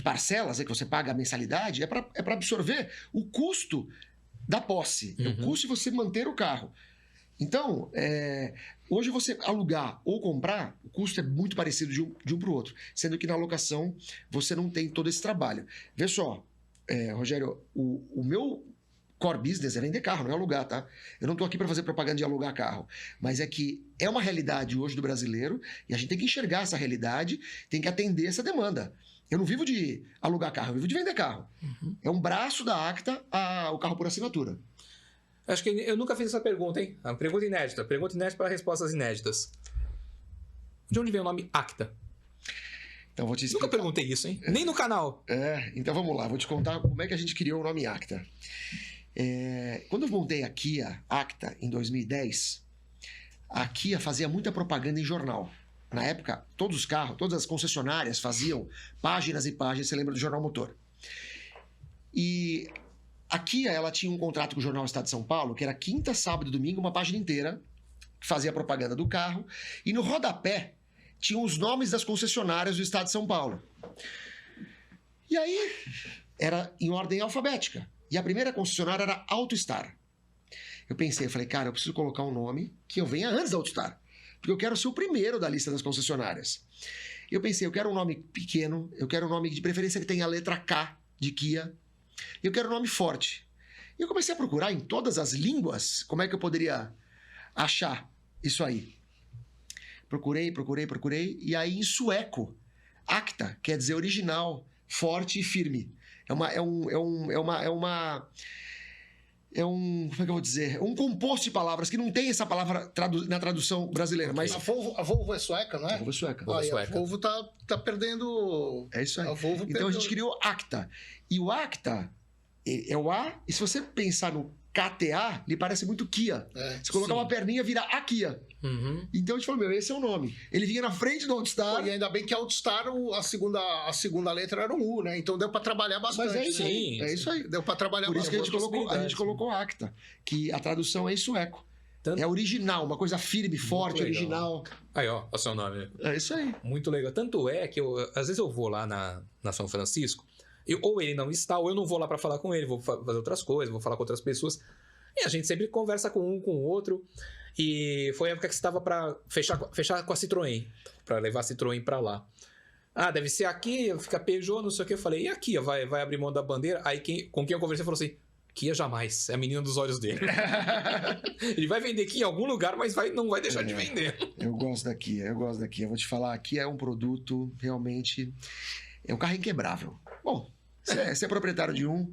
parcelas, que você paga a mensalidade, é para absorver o custo da posse, o custo de você manter o carro. Então, hoje você alugar ou comprar, o custo é muito parecido de um para o outro, sendo que na locação você não tem todo esse trabalho. Vê só, Rogério, o meu core business é vender carro, não é alugar, tá? Eu não estou aqui para fazer propaganda de alugar carro, mas é que é uma realidade hoje do brasileiro e a gente tem que enxergar essa realidade, tem que atender essa demanda. Eu não vivo de alugar carro, eu vivo de vender carro. É um braço da Acta o carro por assinatura. Acho que eu nunca fiz essa pergunta, hein? Uma pergunta inédita. Pergunta inédita para respostas inéditas. De onde vem o nome Acta? Então, vou te explicar. Nunca perguntei isso, hein? Nem no canal. Então vamos lá, vou te contar como é que a gente criou o nome Acta. Quando eu montei a Kia Acta em 2010, a Kia fazia muita propaganda em jornal. Na época, todos os carros, todas as concessionárias faziam páginas e páginas, você lembra do Jornal Motor. E a Kia, ela tinha um contrato com o Jornal Estado de São Paulo, que era quinta, sábado e domingo, uma página inteira, que fazia propaganda do carro, e no rodapé tinham os nomes das concessionárias do Estado de São Paulo. E aí, era em ordem alfabética. E a primeira concessionária era AutoStar. Eu falei, cara, eu preciso colocar um nome que eu venha antes da AutoStar. Porque eu quero ser o primeiro da lista das concessionárias. Eu pensei, eu quero um nome pequeno, eu quero um nome de preferência que tenha a letra K de Kia, eu quero um nome forte. E eu comecei a procurar em todas as línguas como é que eu poderia achar isso aí. Procurei, e aí em sueco, Acta quer dizer original, forte e firme. Como é que eu vou dizer? É um composto de palavras que não tem essa palavra na tradução brasileira. Mas... A Volvo é sueca, não é? A Volvo é sueca. A Volvo tá perdendo... É isso aí. Então a gente criou Acta. E o Acta é o A, e se você pensar no KTA, ele parece muito Kia. Se colocar uma perninha, vira a Kia. Então a gente falou, esse é o nome. Ele vinha na frente do AutoStar. E ainda bem que a AutoStar, a segunda letra era um U, né? Então deu para trabalhar bastante. Mas é isso aí. É isso aí. Deu para trabalhar bastante. Por isso que a gente colocou Acta, que a tradução é em sueco. É original, uma coisa firme, forte, original. Aí, ó, o seu nome. É isso aí. Muito legal. Tanto é que às vezes eu vou lá na São Francisco, ou ele não está, ou eu não vou lá para falar com ele, vou fazer outras coisas, vou falar com outras pessoas. E a gente sempre conversa com um, com o outro. E foi a época que você estava para fechar com a Citroën, para levar a Citroën para lá. Deve ser aqui, fica Peugeot, não sei o que. Eu falei, e a Kia vai abrir mão da bandeira? Aí com quem eu conversei falou assim, Kia jamais, é a menina dos olhos dele. Ele vai vender aqui em algum lugar, mas não vai deixar de vender. Eu gosto da Kia. Eu vou te falar, a Kia é um produto realmente... É um carro inquebrável. Bom, você é proprietário de um,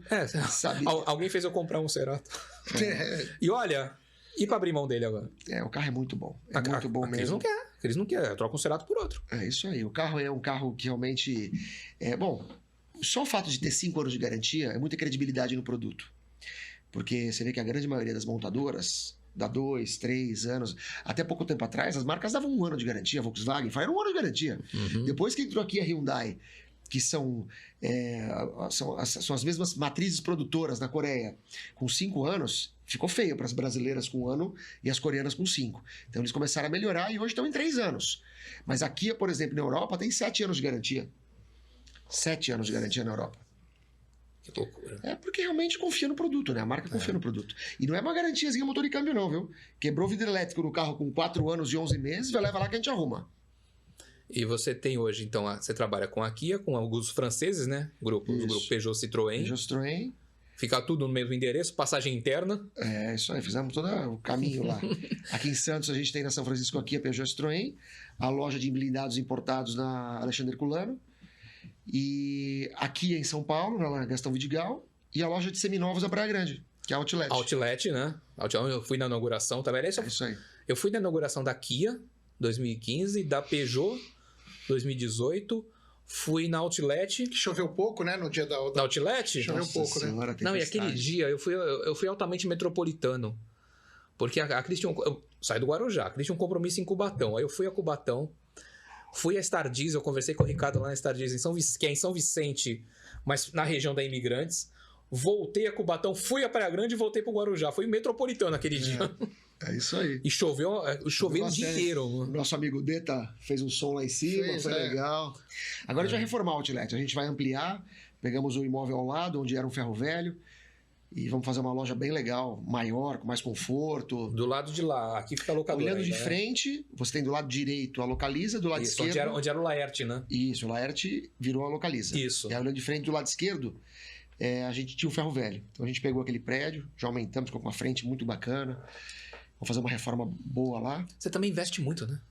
sabe... Alguém fez eu comprar um Cerato. E olha, e para abrir mão dele agora? O carro é muito bom. Muito bom mesmo. Eles não querem, troca um Cerato por outro. É isso aí. O carro é um carro que realmente... Bom, só o fato de ter 5 anos de garantia é muita credibilidade no produto. Porque você vê que a grande maioria das montadoras dá 2, 3 anos. Até pouco tempo atrás, as marcas davam 1 ano de garantia. A Volkswagen era 1 ano de garantia. Depois que entrou aqui a Hyundai, que são as mesmas matrizes produtoras na Coreia, com 5 anos, ficou feio para as brasileiras com 1 ano e as coreanas com 5. Então eles começaram a melhorar e hoje estão em 3 anos. Mas a Kia, por exemplo, na Europa, tem 7 anos de garantia. 7 anos de garantia na Europa. Que loucura. Porque realmente confia no produto, né? A marca confia no produto. E não é uma garantiazinha motor e câmbio não, viu? Quebrou vidro elétrico no carro com 4 anos e 11 meses, vai levar lá que a gente arruma. E você tem hoje, então, você trabalha com a Kia, com alguns franceses, né? Os grupos Peugeot, Citroën. Peugeot, Citroën. Fica tudo no mesmo endereço, passagem interna. É, isso aí, fizemos todo o caminho lá. Aqui em Santos a gente tem na São Francisco aqui a Peugeot Citroën, a loja de blindados importados na Alexandre Herculano, e aqui em São Paulo, na Gastão Vidigal, e a loja de seminovos da Praia Grande, que é a Outlet. Outlet, né? Eu fui na inauguração também. É isso aí. Eu fui na inauguração da Kia, 2015, da Peugeot, 2018. Fui na Outlet. Choveu pouco, né? No dia da Outlet? Choveu pouco, senhora, né? Não, e aquele dia eu fui altamente metropolitano. Porque a Cris tinha eu saí do Guarujá, a Cris tinha um compromisso em Cubatão. Aí eu fui a Cubatão, fui a Star Diesel, eu conversei com o Ricardo lá na Star Diesel, que é em São Vicente, mas na região da Imigrantes. Voltei a Cubatão, fui a Praia Grande e voltei pro Guarujá. Fui metropolitano aquele dia. É isso aí. E choveu o dia inteiro. O nosso amigo Deta fez um som lá em cima, foi legal. Agora a gente vai reformar o Outlet, a gente vai ampliar, pegamos o imóvel ao lado, onde era um ferro velho, e vamos fazer uma loja bem legal, maior, com mais conforto. Do lado de lá, aqui fica a locadora. Olhando ainda, de frente, você tem do lado direito a Localiza, do lado esquerdo... Onde era o Laerte, né? Isso, o Laerte virou a Localiza. Isso. E aí, olhando de frente, do lado esquerdo, a gente tinha um ferro velho. Então a gente pegou aquele prédio, já aumentamos, ficou com uma frente muito bacana. Vamos fazer uma reforma boa lá. Você também investe muito, né?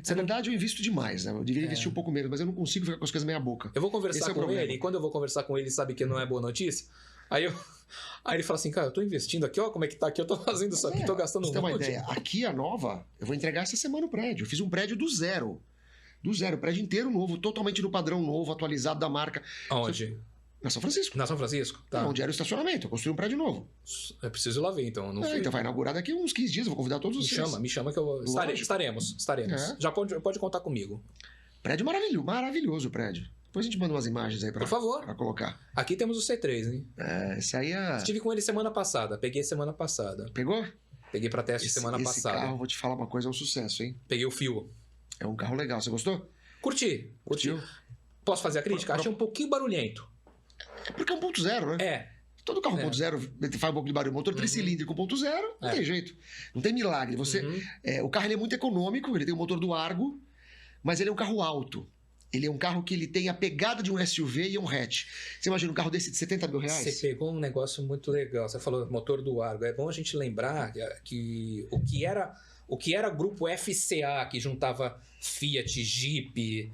Na verdade, eu invisto demais, né? Eu deveria investir um pouco menos, mas eu não consigo ficar com as coisas meia boca. Eu vou conversar com ele, e quando eu vou conversar com ele, sabe que não é boa notícia? Aí ele fala assim, cara, eu tô investindo aqui, ó, como é que tá aqui, eu tô fazendo isso aqui, tô gastando um monte. Você tem uma ideia, aqui a nova, eu vou entregar essa semana o prédio. Eu fiz um prédio do zero, prédio inteiro novo, totalmente no padrão novo, atualizado da marca. Aonde? Na São Francisco. Na São Francisco? Tá. Onde era o estacionamento. Eu construí um prédio novo. É preciso ir lá ver, então. Então vai inaugurar daqui uns 15 dias. Eu vou convidar todos vocês. Me chama que eu vou... Estaremos. É. Já pode contar comigo. Prédio maravilhoso o prédio. Depois a gente manda umas imagens aí pra, por favor, pra colocar. Aqui temos o C3, hein? Esse aí é... Estive com ele semana passada. Peguei semana passada. Pegou? Peguei pra teste semana passada. Esse carro, vou te falar uma coisa, é um sucesso, hein? Peguei o fio. É um carro legal. Você gostou? Curtiu? Posso fazer a crítica? Achei um pouquinho barulhento. É porque é 1.0, né? É. Todo carro 1.0 faz um pouco de barulho. Motor tricilíndrico 1.0, não tem jeito. Não tem milagre. O carro ele é muito econômico, ele tem o motor do Argo, mas ele é um carro alto. Ele é um carro que ele tem a pegada de um SUV e um hatch. Você imagina um carro desse de 70 mil reais? Você pegou um negócio muito legal. Você falou motor do Argo. É bom a gente lembrar que o que era grupo FCA, que juntava Fiat, Jeep,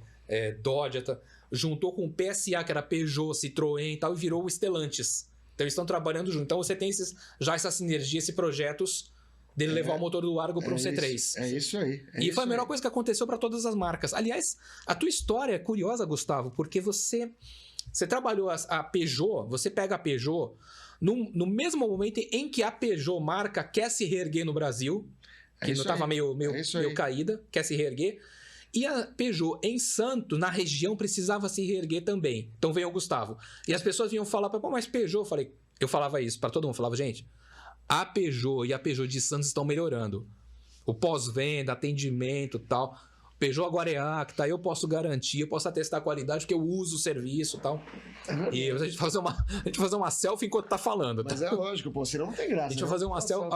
Dodge... juntou com o PSA, que era Peugeot, Citroën e tal, e virou o Stellantis. Então eles estão trabalhando junto. Então você tem essa sinergia, esses projetos dele levar o motor do Argo para um C3. É isso aí. E foi a melhor coisa que aconteceu para todas as marcas. Aliás, a tua história é curiosa, Gustavo, porque você trabalhou a Peugeot, você pega a Peugeot no mesmo momento em que a Peugeot marca quer se reerguer no Brasil, que não estava meio caída, quer se reerguer. E a Peugeot em Santos, na região, precisava se reerguer também. Então veio o Gustavo. E as pessoas vinham falar, pô, mas Peugeot... Eu falava isso para todo mundo. Falava, gente, a Peugeot e a Peugeot de Santos estão melhorando. O pós-venda, atendimento e tal. Peugeot agora é acta, eu posso garantir, eu posso atestar a qualidade, porque eu uso o serviço e tal. E a gente fazer uma selfie enquanto tá falando. Tá? Mas é lógico, pô, senão não tem graça. A gente vai fazer uma selfie.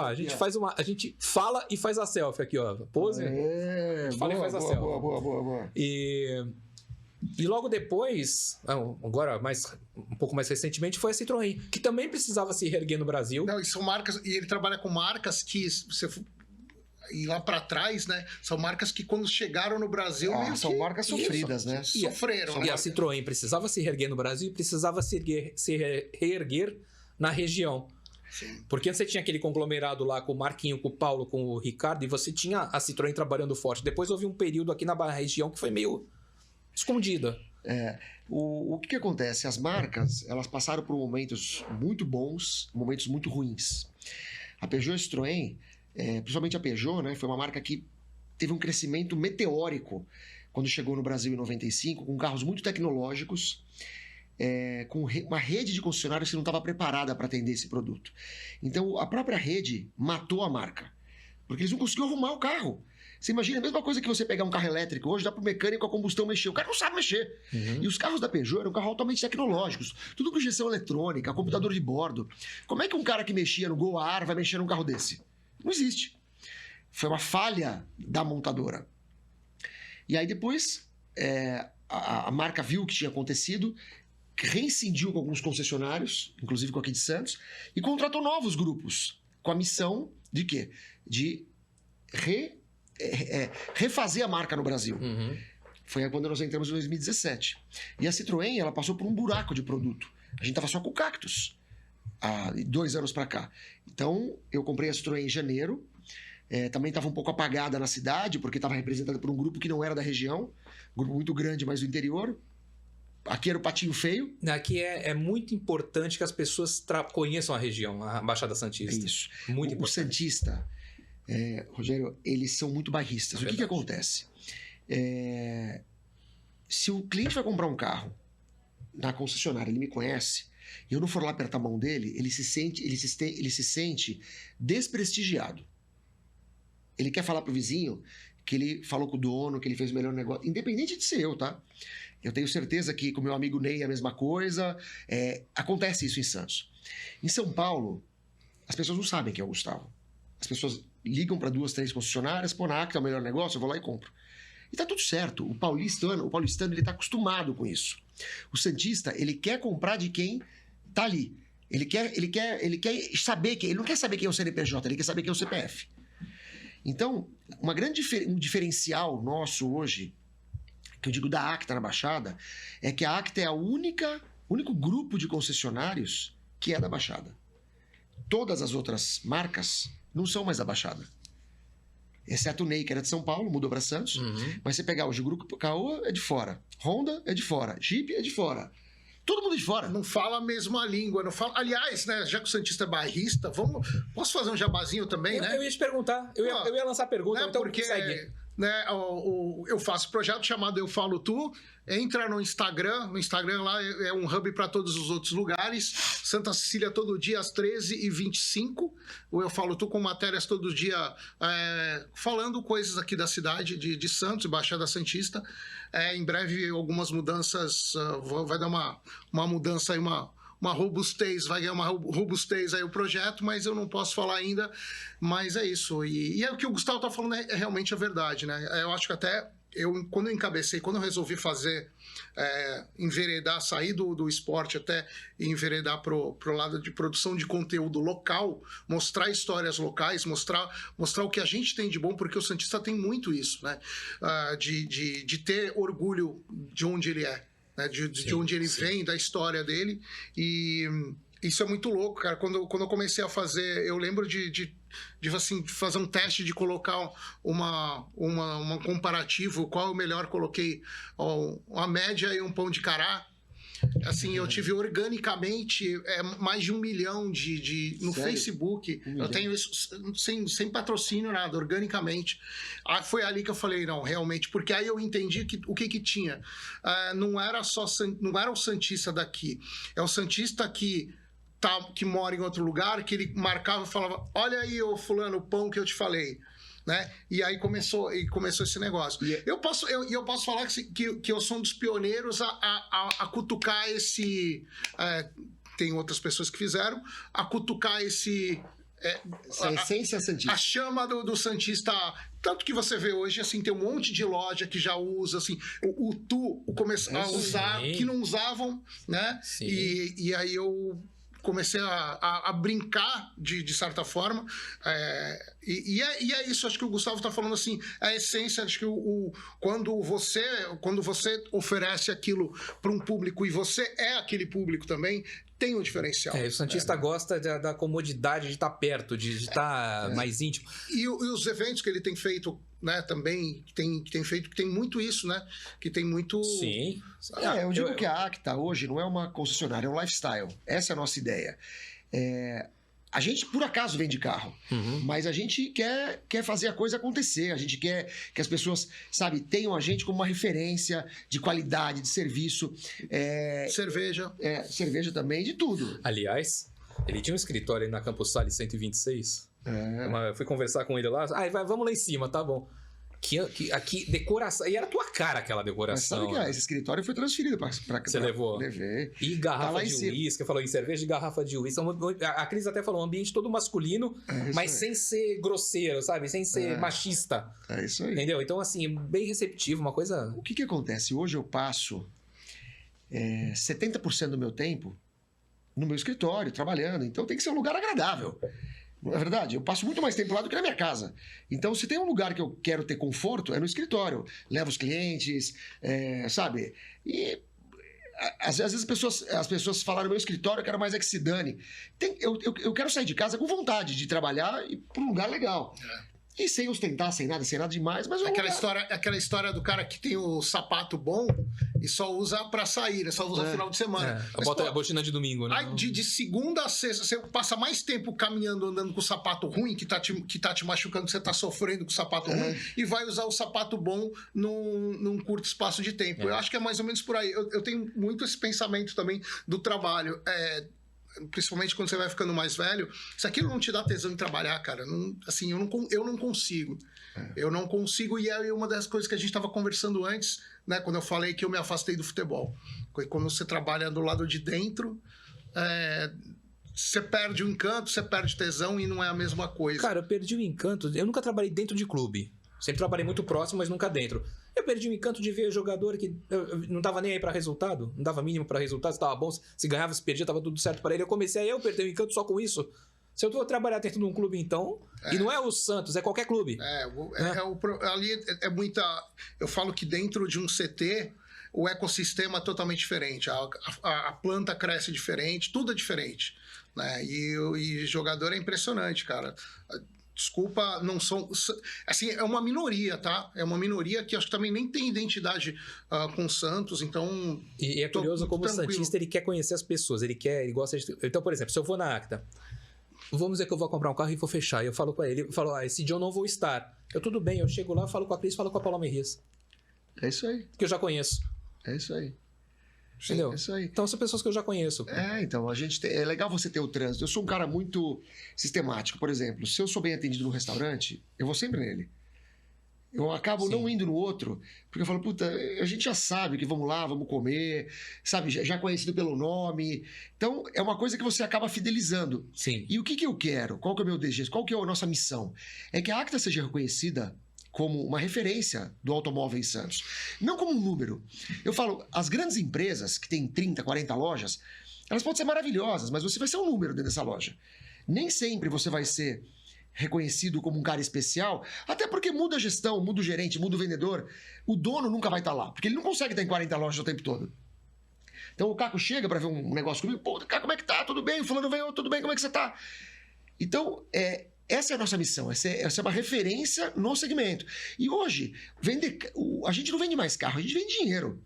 A gente fala e faz a selfie aqui, ó. Pose. A gente fala e faz a selfie. Boa. E logo depois, agora um pouco mais recentemente, foi a Citroën, que também precisava se reerguer no Brasil. Não, e são marcas, e ele trabalha com marcas que você... E lá para trás, né? São marcas que quando chegaram no Brasil... são marcas sofridas, né? Sofreram. E a Citroën precisava se reerguer no Brasil e precisava se reerguer na região. Sim. Porque você tinha aquele conglomerado lá com o Marquinho, com o Paulo, com o Ricardo, e você tinha a Citroën trabalhando forte. Depois houve um período aqui na região que foi meio escondida. O que acontece? As marcas, elas passaram por momentos muito bons, momentos muito ruins. A Peugeot e a Citroën... principalmente a Peugeot, né, foi uma marca que teve um crescimento meteórico quando chegou no Brasil em 95, com carros muito tecnológicos, com uma rede de concessionários que não estava preparada para atender esse produto. Então, a própria rede matou a marca, porque eles não conseguiam arrumar o carro. Você imagina a mesma coisa que você pegar um carro elétrico, hoje dá para o mecânico a combustão mexer, o cara não sabe mexer. E os carros da Peugeot eram carros altamente tecnológicos, tudo com injeção eletrônica, computador de bordo. Como é que um cara que mexia no Gol a ar vai mexer num carro desse? Não existe. Foi uma falha da montadora. E aí depois a marca viu o que tinha acontecido, reincidiu com alguns concessionários, inclusive com aqui de Santos, e contratou novos grupos, com a missão de quê? De refazer a marca no Brasil. Foi quando nós entramos em 2017. E a Citroën, ela passou por um buraco de produto. A gente estava só com o Cactus, há 2 anos para cá. Então, eu comprei a Citroën em janeiro. Também estava um pouco apagada na cidade, porque estava representada por um grupo que não era da região. Um grupo muito grande, mas do interior. Aqui era o Patinho Feio. Aqui é muito importante que as pessoas conheçam a região, a Baixada Santista. Isso. Muito importante. O Santista, Rogério, eles são muito bairristas. O que acontece? Se o cliente vai comprar um carro na concessionária, ele me conhece, e eu não for lá apertar a mão dele, ele se sente desprestigiado. Ele quer falar pro vizinho que ele falou com o dono, que ele fez o melhor negócio, independente de ser eu, tá? Eu tenho certeza que com o meu amigo Ney é a mesma coisa. Acontece isso em Santos. Em São Paulo, as pessoas não sabem quem é o Gustavo. As pessoas ligam para 2, 3 concessionárias, pô, na Acta é o melhor negócio, eu vou lá e compro. E tá tudo certo. O paulistano ele tá acostumado com isso. O santista, ele quer comprar de quem tá ali. Ele quer saber quem... Ele não quer saber quem é o CNPJ, ele quer saber quem é o CPF. Então, um diferencial nosso hoje, que eu digo da Acta na Baixada, é que a Acta é o único grupo de concessionários que é da Baixada. Todas as outras marcas não são mais da Baixada. Exceto o Ney, que era de São Paulo, mudou para Santos. Mas você pegar hoje o grupo Caoa é de fora, Honda é de fora, Jeep é de fora. Todo mundo de fora. Não fala a mesma língua. Não fala... Aliás, né, já que o santista é bairrista, posso fazer um jabazinho também, né? Eu ia te perguntar. Eu ia lançar a pergunta, né, então porque, segue. Né, eu faço um projeto chamado Eu Falo Tu. Entra no Instagram. No Instagram lá é um hub para todos os outros lugares. Santa Cecília todo dia às 13h25. O Eu Falo Tu com matérias todo dia falando coisas aqui da cidade de Santos, Baixada Santista. Em breve algumas mudanças, vai dar uma mudança aí, uma robustez, vai ganhar uma robustez aí o projeto, mas eu não posso falar ainda, mas é isso. E o que o Gustavo tá falando é realmente a verdade, né? Eu acho que até quando eu encabecei, quando eu resolvi fazer, enveredar, sair do esporte até enveredar pro lado de produção de conteúdo local, mostrar histórias locais, mostrar o que a gente tem de bom, porque o santista tem muito isso, né? De ter orgulho de onde ele é. Né, de onde ele vem, da história dele, e isso é muito louco, cara. Quando eu comecei a fazer, eu lembro de fazer um teste, de colocar um comparativo, qual é o melhor, coloquei a média e um pão de cará. Assim, eu tive organicamente mais de 1 milhão no Sério? Facebook. Eu tenho isso sem patrocínio, nada, organicamente. Foi ali que eu falei, não, realmente, porque aí eu entendi o que tinha. Não era o santista daqui, é o santista que mora em outro lugar, que ele marcava e falava, olha aí, ô fulano, o pão que eu te falei. Né? E aí começou esse negócio. Eu posso falar que eu sou um dos pioneiros a cutucar esse... tem outras pessoas que fizeram, a cutucar esse... a essência santista. A chama do santista. Tanto que você vê hoje, assim, tem um monte de loja que já usa, assim, o começou a usar, que não usavam, né? E aí eu comecei a brincar de certa forma, e é isso. Acho que o Gustavo está falando assim, a essência. Acho que quando você oferece aquilo para um público e você é aquele público também, tem um diferencial. O santista gosta da comodidade de estar perto, de estar mais íntimo. E os eventos que ele tem feito, né, também, que tem muito isso, né? Que tem muito... Sim. Eu digo que a Acta hoje não é uma concessionária, é um lifestyle. Essa é a nossa ideia. A gente, por acaso, vende carro, mas a gente quer fazer a coisa acontecer. A gente quer que as pessoas, sabe, tenham a gente como uma referência de qualidade, de serviço. Cerveja. Cerveja também, de tudo. Aliás, ele tinha um escritório aí na Campos Sales 126. Eu fui conversar com ele lá. Vamos lá em cima, tá bom. Aqui, decoração. E era a tua cara aquela decoração. Mas sabe que esse escritório foi transferido pra Você levou? Levei. E garrafa de uísque, falou em cerveja e garrafa de uísque. A Cris até falou, um ambiente todo masculino, mas sem ser grosseiro, sabe? Sem ser machista. É isso aí. Entendeu? Então, assim, bem receptivo, uma coisa... O que acontece? Hoje eu passo... 70% do meu tempo no meu escritório, trabalhando. Então tem que ser um lugar agradável. Não é verdade? Eu passo muito mais tempo lá do que na minha casa. Então, se tem um lugar que eu quero ter conforto, é no escritório. Levo os clientes, sabe? E às vezes as pessoas falaram: meu escritório, eu quero mais é que se dane. Eu quero sair de casa com vontade de trabalhar e para um lugar legal. E sem ostentar, sem nada demais, mas... Aquela história do cara que tem o sapato bom e só usa pra sair, só usa no final de semana. Mas, bota a botina de domingo, né? Aí, de segunda a sexta, você passa mais tempo caminhando, andando com o sapato ruim, que tá te machucando, que você tá sofrendo com o sapato ruim, e vai usar o sapato bom num curto espaço de tempo. Eu acho que é mais ou menos por aí. Eu tenho muito esse pensamento também do trabalho. Principalmente quando você vai ficando mais velho, se aquilo não te dá tesão em trabalhar, cara, eu não consigo. Eu não consigo, e é uma das coisas que a gente estava conversando antes, né, quando eu falei que eu me afastei do futebol. Quando você trabalha do lado de dentro, você perde o encanto, você perde tesão e não é a mesma coisa. Cara, eu perdi o encanto. Eu nunca trabalhei dentro de clube. Sempre trabalhei muito próximo, mas nunca dentro. Eu perdi o encanto de ver jogador que não dava nem aí pra resultado, não dava mínimo pra resultado, se tava bom, se ganhava, se perdia, tava tudo certo pra ele. Eu comecei a perder o encanto só com isso. Se eu vou trabalhar dentro de um clube, então, e não é o Santos, é qualquer clube. Ali é muita... Eu falo que dentro de um CT, o ecossistema é totalmente diferente. A planta cresce diferente, tudo é diferente. Né? E jogador é impressionante, cara. Desculpa, não são... Assim, é uma minoria, tá? É uma minoria que acho que também nem tem identidade com o Santos, então... E é curioso como tranquilo. O santista, ele quer conhecer as pessoas, ele gosta de... Então, por exemplo, se eu vou na Acta, vamos dizer que eu vou comprar um carro e vou fechar, e eu falo com ele, eu falo, esse dia eu não vou estar. Tudo bem, eu chego lá, falo com a Cris, falo com a Paula Merrias. É isso aí. Que eu já conheço. É isso aí. Entendeu? É isso aí. Então são pessoas que eu já conheço. Então, é legal você ter o trânsito. Eu sou um cara muito sistemático. Por exemplo, se eu sou bem atendido no restaurante, eu vou sempre nele. Eu acabo não indo no outro, porque eu falo, puta, a gente já sabe que vamos lá, vamos comer, sabe, já conhecido pelo nome. Então, é uma coisa que você acaba fidelizando. Sim. E o que eu quero? Qual que é o meu desejo? Qual que é a nossa missão? É que a Acta seja reconhecida como uma referência do automóvel em Santos. Não como um número. Eu falo, as grandes empresas que têm 30, 40 lojas, elas podem ser maravilhosas, mas você vai ser um número dentro dessa loja. Nem sempre você vai ser reconhecido como um cara especial, até porque muda a gestão, muda o gerente, muda o vendedor. O dono nunca vai estar lá, porque ele não consegue estar em 40 lojas o tempo todo. Então o Caco chega para ver um negócio comigo, pô, Caco, como é que tá? Tudo bem? O fulano veio, tudo bem? Como é que você tá? Então, essa é a nossa missão, essa é uma referência no segmento. E hoje, a gente não vende mais carro, a gente vende dinheiro.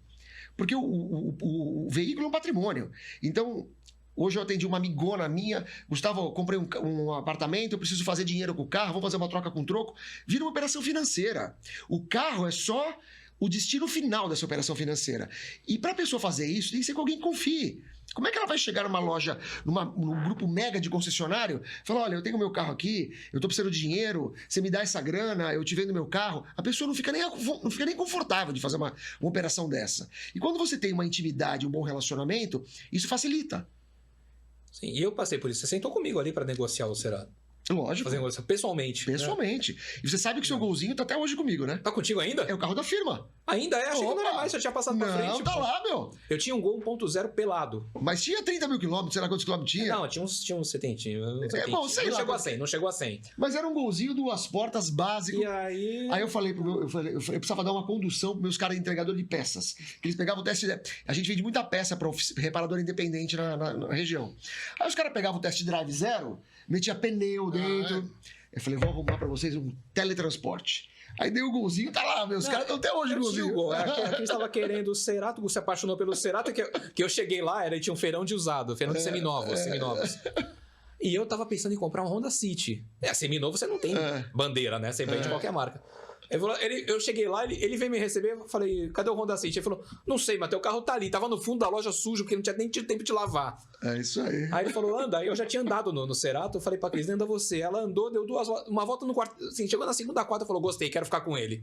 Porque o veículo é um patrimônio. Então, hoje eu atendi uma amigona minha, Gustavo, eu comprei um apartamento, eu preciso fazer dinheiro com o carro, vou fazer uma troca com troco. Vira uma operação financeira. O carro é só o destino final dessa operação financeira. E para a pessoa fazer isso, tem que ser com alguém que confie. Como é que ela vai chegar numa loja, num grupo mega de concessionário, e falar, olha, eu tenho meu carro aqui, eu tô precisando de dinheiro, você me dá essa grana, eu te vendo meu carro. A pessoa não fica nem confortável de fazer uma operação dessa. E quando você tem uma intimidade, um bom relacionamento, isso facilita. Sim, e eu passei por isso. Você sentou comigo ali para negociar o Cerado. Lógico. Fazer negócio pessoalmente. Pessoalmente. Né? E você sabe que o seu golzinho tá até hoje comigo, né? Tá contigo ainda? É o carro da firma. Ainda é? Achei que não era mais, já tinha passado pra frente. Não, tá lá, meu. Eu tinha um Gol 1.0 pelado. Mas tinha 30 mil quilômetros, sei lá quantos quilômetros tinha? Não, tinha uns 70. Bom, sei lá. Não chegou a 100. Mas era um golzinho, 2 portas, básico. E aí... Aí eu falei eu precisava dar uma condução pros meus caras de entregador de peças. Que eles pegavam o teste... A gente vende muita peça pra reparador independente na região. Aí os caras pegavam o test drive 0, metia pneu dentro... Eu falei, vou arrumar pra vocês um teletransporte. Aí dei o golzinho, tá lá, meus caras estão até hoje no golzinho. A gente estava querendo o Cerato, o Gu se apaixonou pelo Cerato, que eu cheguei lá, ele tinha um feirão de usado, feirão de seminovos. E eu tava pensando em comprar um Honda City. Seminovo você não tem bandeira, né? Você vende qualquer marca. Eu cheguei lá, ele veio me receber, eu falei, cadê o Honda City? Ele falou, não sei, mas teu carro tá ali, tava no fundo da loja sujo, porque não tinha nem tido tempo de lavar. É isso aí. Aí ele falou, anda, aí eu já tinha andado no Cerato, eu falei pra Cris, anda você. Ela andou, deu uma volta no quarto, assim, chegou na segunda quadra, falou, gostei, quero ficar com ele.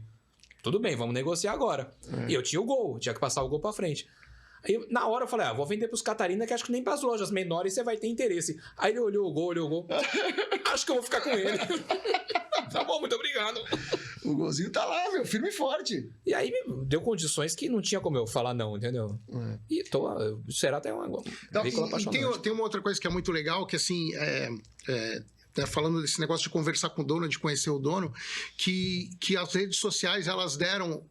Tudo bem, vamos negociar agora. E eu tinha o Gol, tinha que passar o Gol pra frente. Aí, na hora eu falei, vou vender pros Catarina, que acho que nem pras lojas menores você vai ter interesse. Aí ele olhou o Gol. Acho que eu vou ficar com ele. Tá bom, muito obrigado. O golzinho tá lá, meu, firme e forte. E aí deu condições que não tinha como eu falar não, entendeu? E será até uma veículo apaixonante. Tem uma outra coisa que é muito legal, que assim, falando desse negócio de conversar com o dono, de conhecer o dono, que as redes sociais elas deram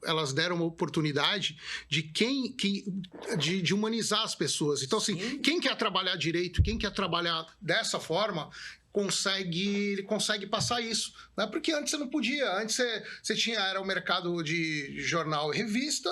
uma oportunidade de humanizar as pessoas. Então, assim, quem quer trabalhar direito, quem quer trabalhar dessa forma, consegue passar isso, né? Porque antes você não podia, antes você era o mercado de jornal e revista,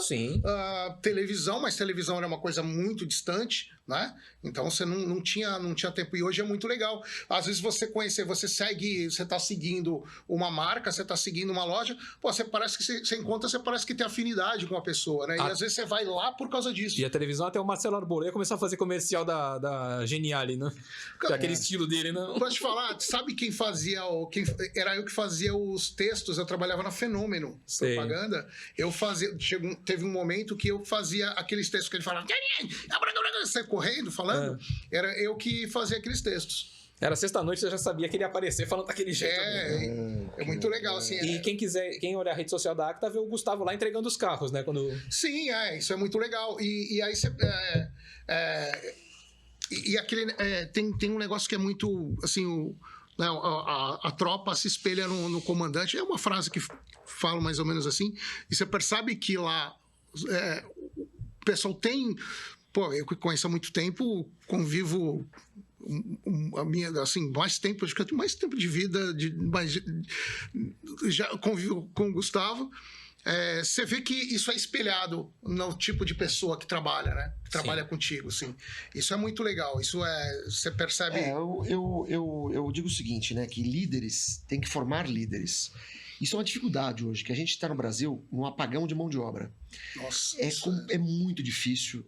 televisão, mas televisão era uma coisa muito distante, né? Então você não tinha tempo, e hoje é muito legal. Às vezes você está seguindo uma marca, você está seguindo uma loja, você parece que você encontra, você parece que tem afinidade com a pessoa, né? E às vezes você vai lá por causa disso. E a televisão, até o Marcelo Arboleda começou a fazer comercial da Geniali, né? Aquele estilo dele, né? Pode falar, sabe quem fazia era eu que fazia os textos, eu trabalhava na Fenômeno Propaganda. Teve um momento que eu fazia aqueles textos que ele falava, você correndo, falando, era eu que fazia aqueles textos. Era sexta-noite, você já sabia que ele ia aparecer falando daquele jeito. É muito legal, assim. E quem olhar a rede social da Acta, vê o Gustavo lá entregando os carros, né? Sim, isso é muito legal. E aí você... tem um negócio que é muito, assim, a tropa se espelha no comandante. É uma frase que falo mais ou menos assim. E você percebe que lá o pessoal tem... Pô, eu que conheço há muito tempo, convivo a minha, assim, mais tempo, acho que eu tenho mais tempo de vida, já convivo com o Gustavo. Você vê que isso é espelhado no tipo de pessoa que trabalha, né? Que trabalha contigo, assim. Isso é muito legal. Você percebe... Eu digo o seguinte, né? Que líderes, tem que formar líderes. Isso é uma dificuldade hoje, que a gente está no Brasil num apagão de mão de obra. Nossa. É muito difícil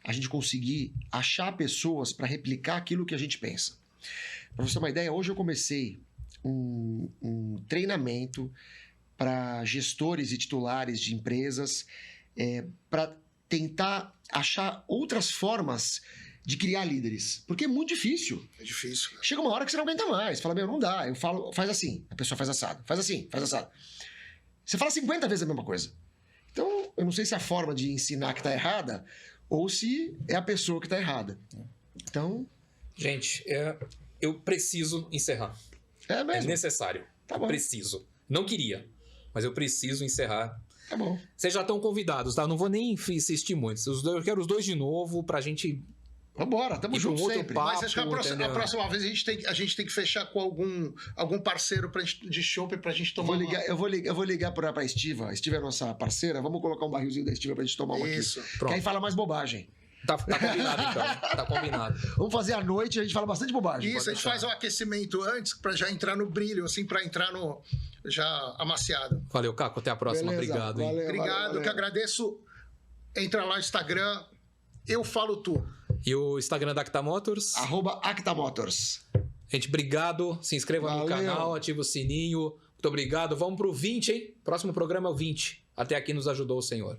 a gente conseguir achar pessoas para replicar aquilo que a gente pensa. Para você ter uma ideia, hoje eu comecei um treinamento para gestores e titulares de empresas para tentar achar outras formas de criar líderes. Porque é muito difícil. É difícil. Chega uma hora que você não aguenta mais. Fala, não dá. Eu falo, faz assim. A pessoa faz assado. Faz assim, faz assado. Você fala 50 vezes a mesma coisa. Então, eu não sei se é a forma de ensinar que está errada ou se é a pessoa que está errada. Então... Gente, eu preciso encerrar. É mesmo? É necessário. Tá bom. Preciso. Não queria, mas eu preciso encerrar. Tá bom. Vocês já estão convidados, tá? Eu não vou nem insistir muito. Eu quero os dois de novo pra gente... Vambora, tamo junto sempre. Papo, mas acho que a próxima vez a gente tem que fechar com algum parceiro de chopp pra gente tomar Eu vou ligar pra Estiva. A Estiva é a nossa parceira. Vamos colocar um barrilzinho da Estiva pra gente tomar uma aqui. Isso. Que aí fala mais bobagem. Tá combinado, então. Tá combinado. Vamos fazer à noite e a gente fala bastante bobagem. Isso, a gente faz um aquecimento antes pra já entrar no brilho, assim, pra entrar no... já amaciado. Valeu, Caco. Até a próxima. Beleza, obrigado. Valeu, Obrigado, que agradeço. Entra lá no Instagram. Eu falo tu. E o Instagram da Acta Motors? @ActaMotors. Gente, obrigado. Se inscreva no canal, ativa o sininho. Muito obrigado. Vamos pro 20, hein? Próximo programa é o 20. Até aqui nos ajudou o Senhor.